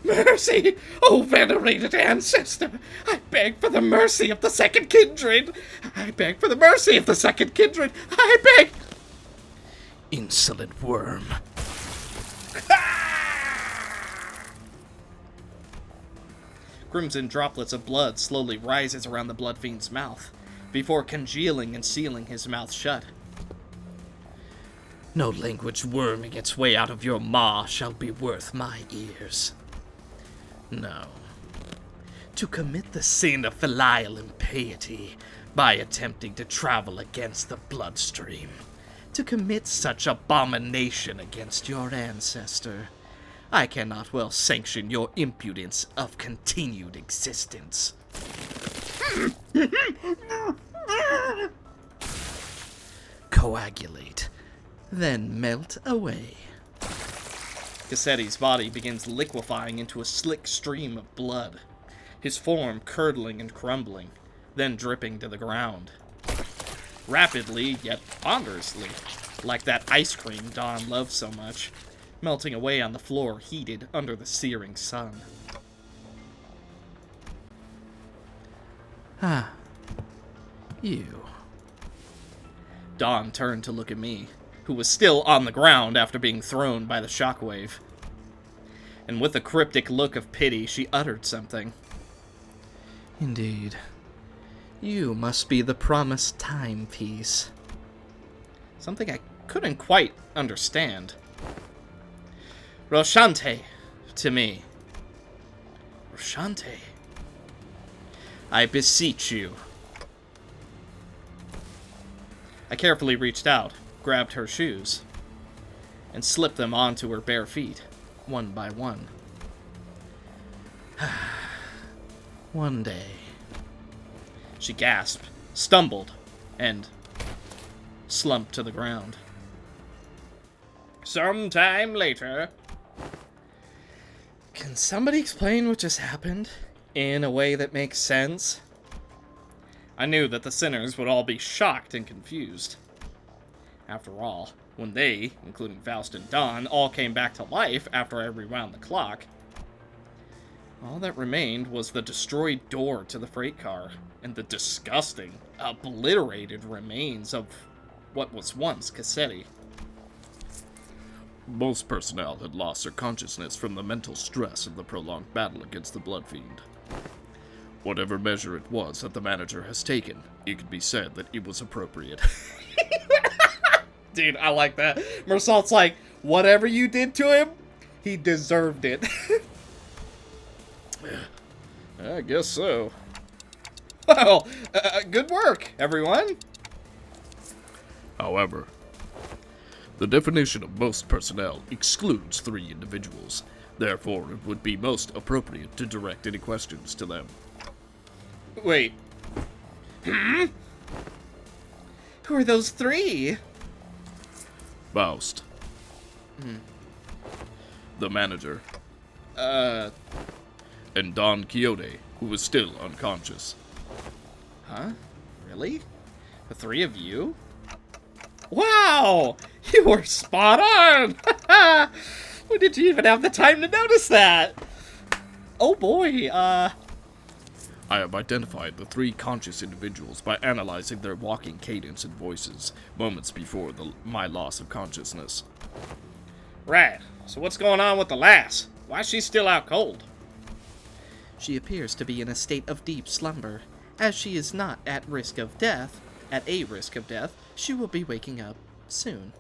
Mercy, O venerated ancestor! I beg for the mercy of the second kindred! I beg for the mercy of the second kindred! I beg! Insolent worm. Crimson droplets of blood slowly rises around the Bloodfiend's mouth, before congealing and sealing his mouth shut. No language worming its way out of your maw shall be worth my ears. No. To commit the sin of filial impiety by attempting to travel against the bloodstream, to commit such abomination against your ancestor, I cannot well sanction your impudence of continued existence. Coagulate, then melt away. Cassetti's body begins liquefying into a slick stream of blood, his form curdling and crumbling, then dripping to the ground. Rapidly, yet ponderously, like that ice cream Dawn loves so much, melting away on the floor heated under the searing sun. Ah, you. Dawn turned to look at me, who was still on the ground after being thrown by the shockwave. And with a cryptic look of pity, she uttered something. Indeed. You must be the promised timepiece. Something I couldn't quite understand. Roshante, to me. Roshante. I beseech you. I carefully reached out, grabbed her shoes, and slipped them onto her bare feet, one by one. One day. She gasped, stumbled, and slumped to the ground. Sometime later. Can somebody explain what just happened in a way that makes sense? I knew that the sinners would all be shocked and confused. After all, when they, including Faust and Dawn, all came back to life after I rewound the clock, all that remained was the destroyed door to the freight car and the disgusting, obliterated remains of what was once Cassetti. Most personnel had lost their consciousness from the mental stress of the prolonged battle against the Bloodfiend. Whatever measure it was that the manager has taken, it could be said that it was appropriate. Dude, I like that. Mersault's like, whatever you did to him, he deserved it. I guess so. Well, good work, everyone. However, the definition of most personnel excludes 3 individuals. Therefore, it would be most appropriate to direct any questions to them. Wait. Who are those 3? Faust. The manager. And Don Quixote, who was still unconscious. Huh? Really? The 3 of you? Wow! You were spot on! When did you even have the time to notice that? Oh boy, I have identified the 3 conscious individuals by analyzing their walking cadence and voices moments before my loss of consciousness. Right. So what's going on with the lass? Why is she still out cold? She appears to be in a state of deep slumber. As she is not at a risk of death, she will be waking up soon.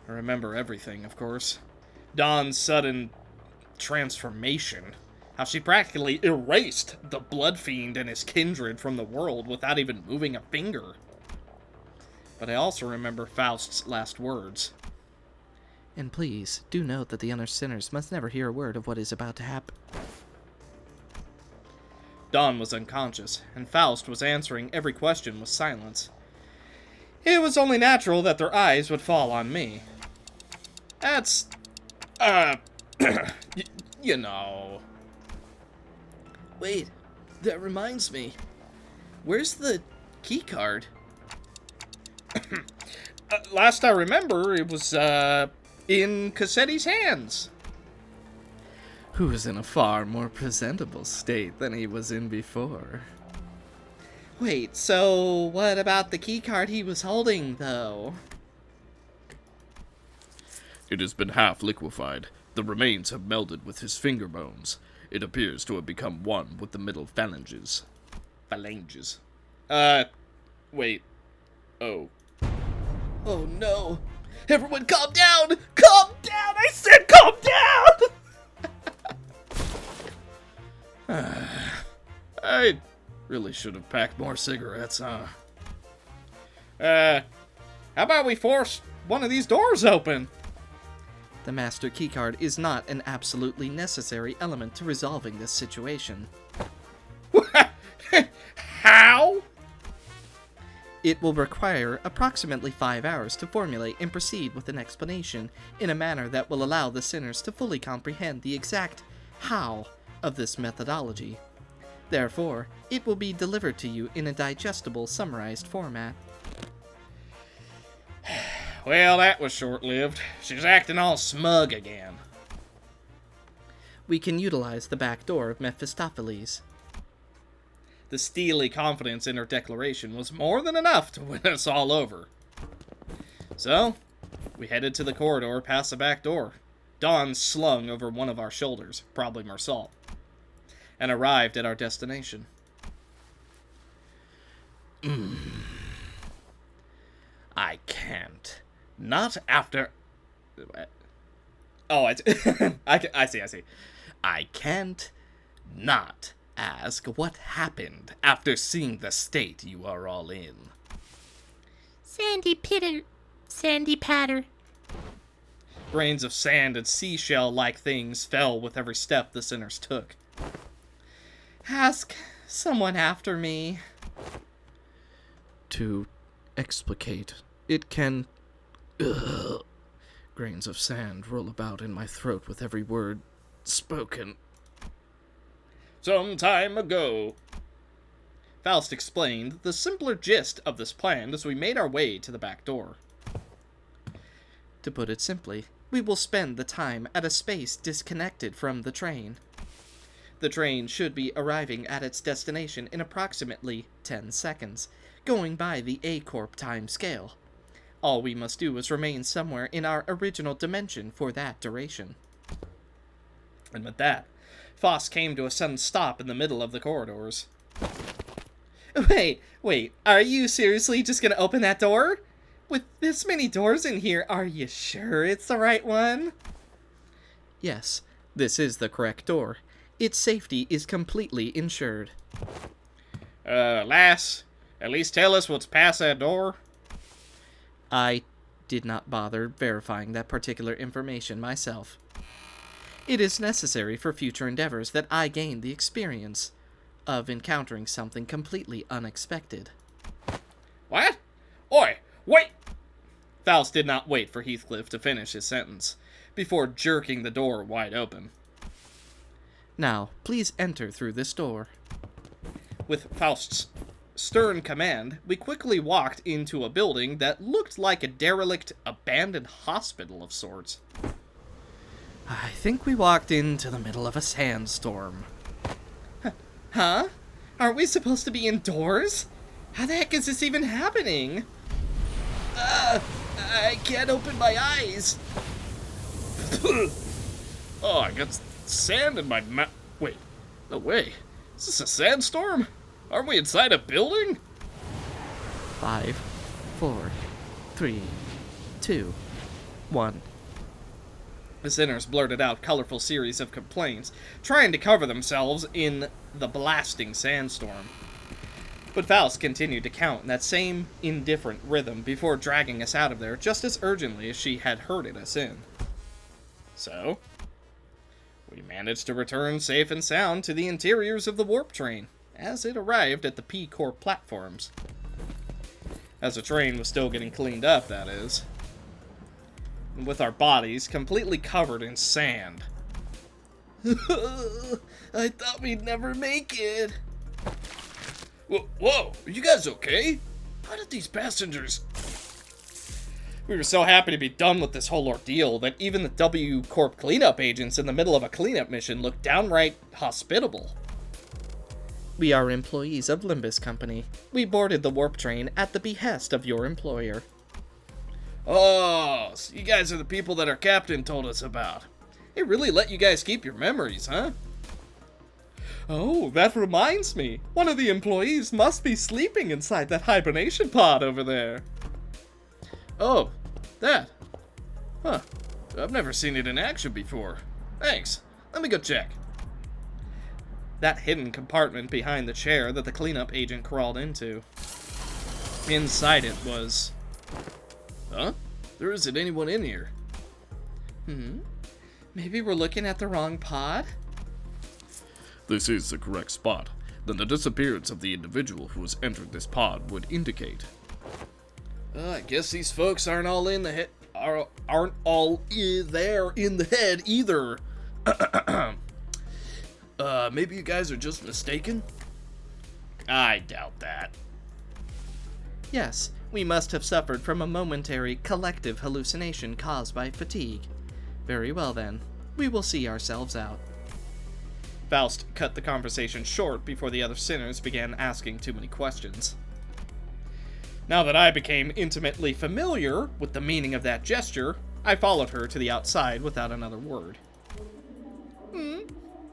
I remember everything, of course. Dawn's sudden transformation. How she practically erased the Bloodfiend and his kindred from the world without even moving a finger. But I also remember Faust's last words. And please, do note that the other sinners must never hear a word of what is about to happen. Dawn was unconscious, and Faust was answering every question with silence. It was only natural that their eyes would fall on me. That's, you know. Wait, that reminds me. Where's the key card? Last I remember, it was, in Cassetti's hands. Who is in a far more presentable state than he was in before. Wait, so what about the key card he was holding, though? It has been half liquefied. The remains have melded with his finger bones. It appears to have become one with the middle phalanges. Phalanges. Wait. Oh. Oh no! Everyone calm down! Calm down! I said calm down! I really should have packed more cigarettes, huh? How about we force one of these doors open? The master keycard is not an absolutely necessary element to resolving this situation. How? It will require approximately 5 hours to formulate and proceed with an explanation in a manner that will allow the sinners to fully comprehend the exact how of this methodology. Therefore, it will be delivered to you in a digestible, summarized format. Well, that was short-lived. She's acting all smug again. We can utilize the back door of Mephistopheles. The steely confidence in her declaration was more than enough to win us all over. So, we headed to the corridor past the back door, Dawn slung over one of our shoulders, probably Marsault, and arrived at our destination. I can't. Not after... Oh, I see. I can't not ask what happened after seeing the state you are all in. Sandy patter. Grains of sand and seashell-like things fell with every step the sinners took. Ask someone after me. To explicate, it can... Grains of sand roll about in my throat with every word spoken. Some time ago. Faust explained the simpler gist of this plan as we made our way to the back door. To put it simply, we will spend the time at a space disconnected from the train. The train should be arriving at its destination in approximately 10 seconds, going by the A-Corp time scale. All we must do is remain somewhere in our original dimension for that duration. And with that, Faust came to a sudden stop in the middle of the corridors. Wait, are you seriously just gonna open that door? With this many doors in here, are you sure it's the right one? Yes, this is the correct door. Its safety is completely insured. Lass, at least tell us what's past that door. I did not bother verifying that particular information myself. It is necessary for future endeavors that I gain the experience of encountering something completely unexpected. What? Oi, wait! Faust did not wait for Heathcliff to finish his sentence before jerking the door wide open. Now, please enter through this door. With Faust's stern command, we quickly walked into a building that looked like a derelict, abandoned hospital of sorts. I think we walked into the middle of a sandstorm. Huh? Aren't we supposed to be indoors? How the heck is this even happening? I can't open my eyes. Oh, I got sand in my mouth. Wait, no way. Is this a sandstorm? Aren't we inside a building? 5, 4, 3, 2, 1. The sinners blurted out colorful series of complaints, trying to cover themselves in the blasting sandstorm. But Faust continued to count in that same indifferent rhythm before dragging us out of there just as urgently as she had herded us in. So, we managed to return safe and sound to the interiors of the warp train, as it arrived at the P-Corp platforms. As the train was still getting cleaned up, that is. With our bodies completely covered in sand. I thought we'd never make it. Whoa, are you guys okay? How did these passengers... We were so happy to be done with this whole ordeal that even the W Corp cleanup agents in the middle of a cleanup mission looked downright hospitable. We are employees of Limbus Company. We boarded the warp train at the behest of your employer. Oh, so you guys are the people that our captain told us about. It really let you guys keep your memories, huh? Oh, that reminds me. One of the employees must be sleeping inside that hibernation pod over there. Oh, that. Huh. I've never seen it in action before. Thanks. Let me go check. That hidden compartment behind the chair that the cleanup agent crawled into. Inside it was... Huh? There isn't anyone in here. Maybe we're looking at the wrong pod? This is the correct spot. Then the disappearance of the individual who has entered this pod would indicate. I guess these folks aren't all in the head. Aren't all there in the head either. Maybe you guys are just mistaken? I doubt that. Yes, we must have suffered from a momentary collective hallucination caused by fatigue. Very well then, we will see ourselves out. Faust cut the conversation short before the other sinners began asking too many questions. Now that I became intimately familiar with the meaning of that gesture, I followed her to the outside without another word.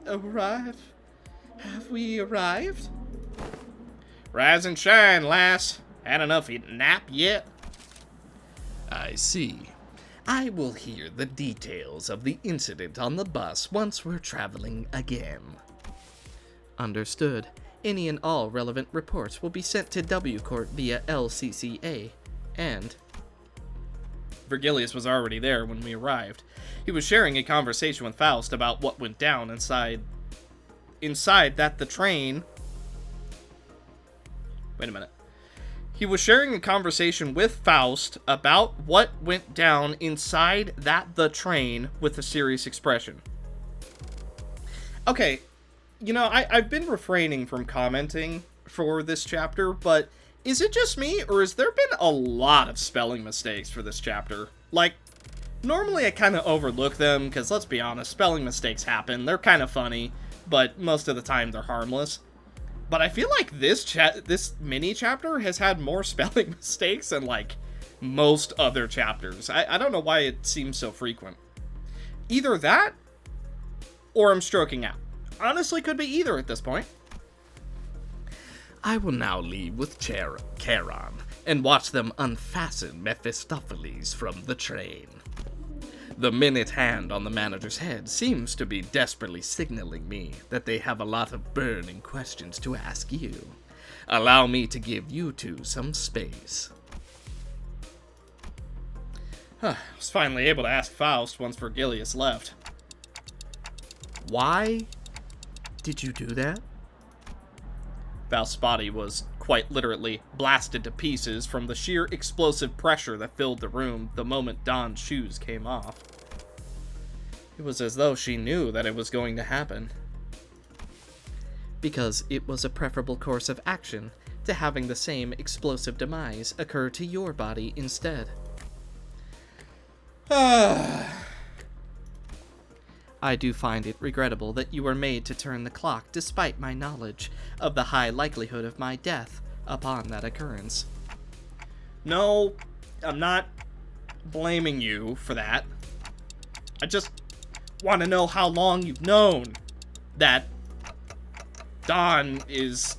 Arrive? Have we arrived? Rise and shine, lass. Had enough nap yet? I see. I will hear the details of the incident on the bus once we're traveling again. Understood. Any and all relevant reports will be sent to W Court via LCCA, and... Virgilius was already there when we arrived. He was sharing a conversation with Faust about what went down inside that the train... Wait a minute. He was sharing a conversation with Faust about what went down inside the train with a serious expression. Okay, you know, I've been refraining from commenting for this chapter, but is it just me, or has there been a lot of spelling mistakes for this chapter? Like, normally I kind of overlook them, because let's be honest, spelling mistakes happen. They're kind of funny, but most of the time they're harmless. But I feel like this mini chapter has had more spelling mistakes than, like, most other chapters. I don't know why it seems so frequent. Either that, or I'm stroking out. Honestly, could be either at this point. I will now leave with Charon and watch them unfasten Mephistopheles from the train. The minute hand on the manager's head seems to be desperately signaling me that they have a lot of burning questions to ask you. Allow me to give you two some space. I was finally able to ask Faust once Virgilius left. Why did you do that? Faust's body was quite literally blasted to pieces from the sheer explosive pressure that filled the room the moment Don's shoes came off. It was as though she knew that it was going to happen. Because it was a preferable course of action to having the same explosive demise occur to your body instead. I do find it regrettable that you were made to turn the clock despite my knowledge of the high likelihood of my death upon that occurrence. No, I'm not blaming you for that. I just want to know how long you've known that Dawn is...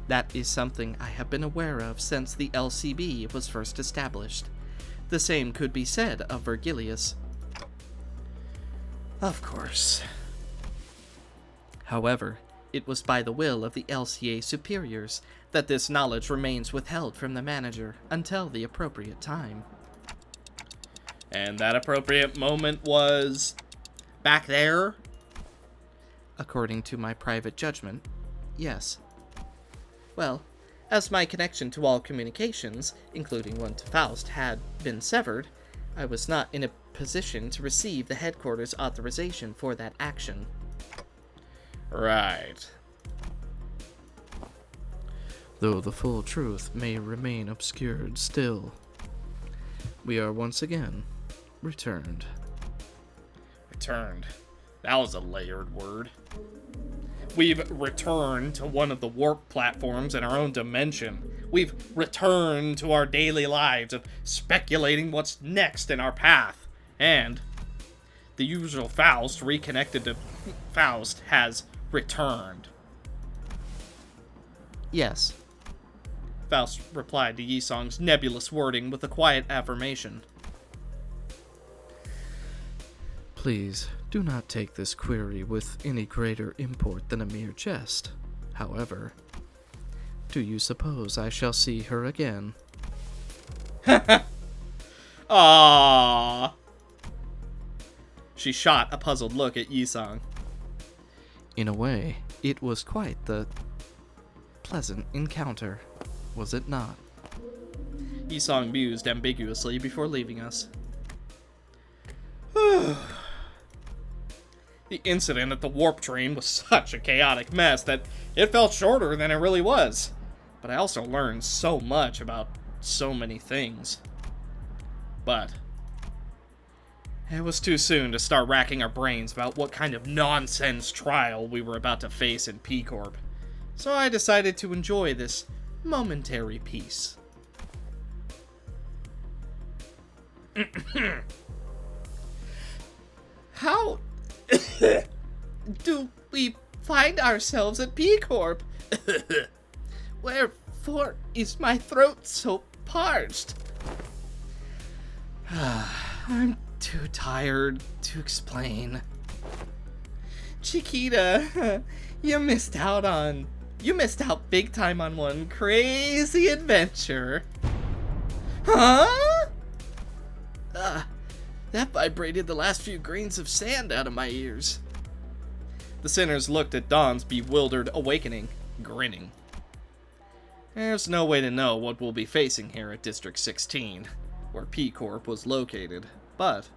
That is something I have been aware of since the LCB was first established. The same could be said of Virgilius. Of course. However, it was by the will of the LCA superiors that this knowledge remains withheld from the manager until the appropriate time. And that appropriate moment was back there? According to my private judgment, yes. Well, as my connection to all communications, including one to Faust, had been severed, I was not in a position to receive the headquarters' authorization for that action. Right. Though the full truth may remain obscured still, we are once again returned. Returned. That was a layered word. We've returned to one of the warp platforms in our own dimension. We've returned to our daily lives of speculating what's next in our path. And the usual Faust, reconnected to Faust, has returned. Yes. Faust replied to Yisong's nebulous wording with a quiet affirmation. Please, do not take this query with any greater import than a mere jest. However, do you suppose I shall see her again? Aww. She shot a puzzled look at Yisong. In a way, it was quite the pleasant encounter, was it not? Yisong mused ambiguously before leaving us. The incident at the warp train was such a chaotic mess that it felt shorter than it really was. But I also learned so much about so many things. But it was too soon to start racking our brains about what kind of nonsense trial we were about to face in P-Corp. So I decided to enjoy this momentary peace. How do we find ourselves at P-Corp? Wherefore is my throat so parched? I'm too tired to explain. Chiquita, you missed out big time on one crazy adventure. Huh? That vibrated the last few grains of sand out of my ears. The sinners looked at Dawn's bewildered awakening, grinning. There's no way to know what we'll be facing here at District 16, where P-Corp was located, but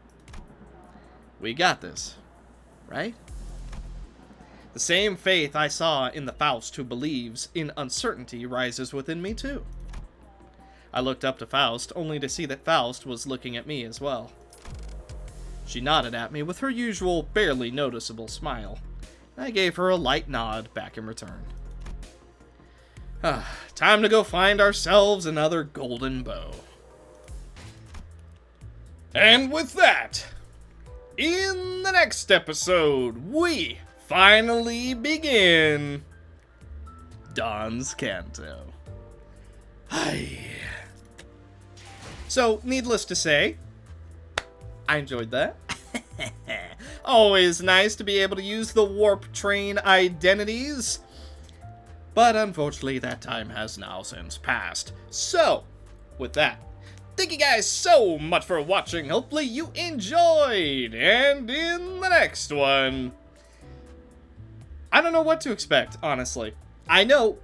we got this, right? The same faith I saw in the Faust who believes in uncertainty rises within me too. I looked up to Faust, only to see that Faust was looking at me as well. She nodded at me with her usual, barely noticeable smile. I gave her a light nod back in return. Time to go find ourselves another golden bow. And with that, in the next episode, we finally begin Dawn's Canto. Hi. So, needless to say, I enjoyed that. Always nice to be able to use the warp train identities. But unfortunately, that time has now since passed. So, with that, thank you guys so much for watching. Hopefully you enjoyed. And in the next one, I don't know what to expect, honestly. I know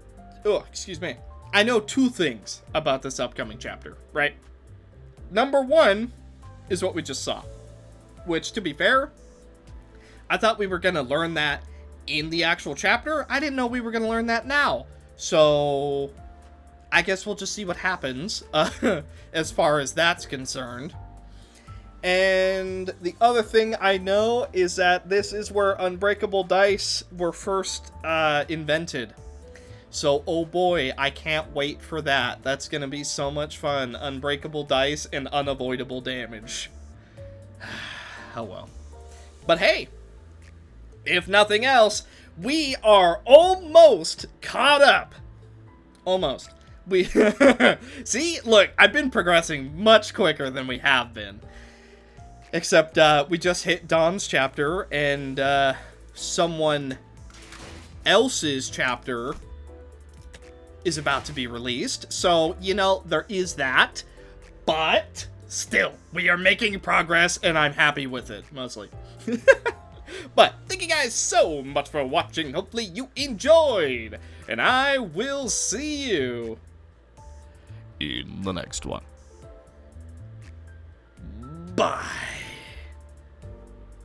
two things about this upcoming chapter, right? Number one is what we just saw. Which, to be fair, I thought we were going to learn that in the actual chapter. I didn't know we were going to learn that now. So I guess we'll just see what happens as far as that's concerned. And the other thing I know is that this is where unbreakable dice were first invented. So, oh boy, I can't wait for that. That's going to be so much fun. Unbreakable dice and unavoidable damage. Oh well. But hey, if nothing else, we are almost caught up. Almost. We see, look, I've been progressing much quicker than we have been. Except we just hit Dawn's chapter, and someone else's chapter is about to be released. So, you know, there is that. But still, we are making progress, and I'm happy with it, mostly. But thank you guys so much for watching. Hopefully you enjoyed. And I will see you in the next one. Bye.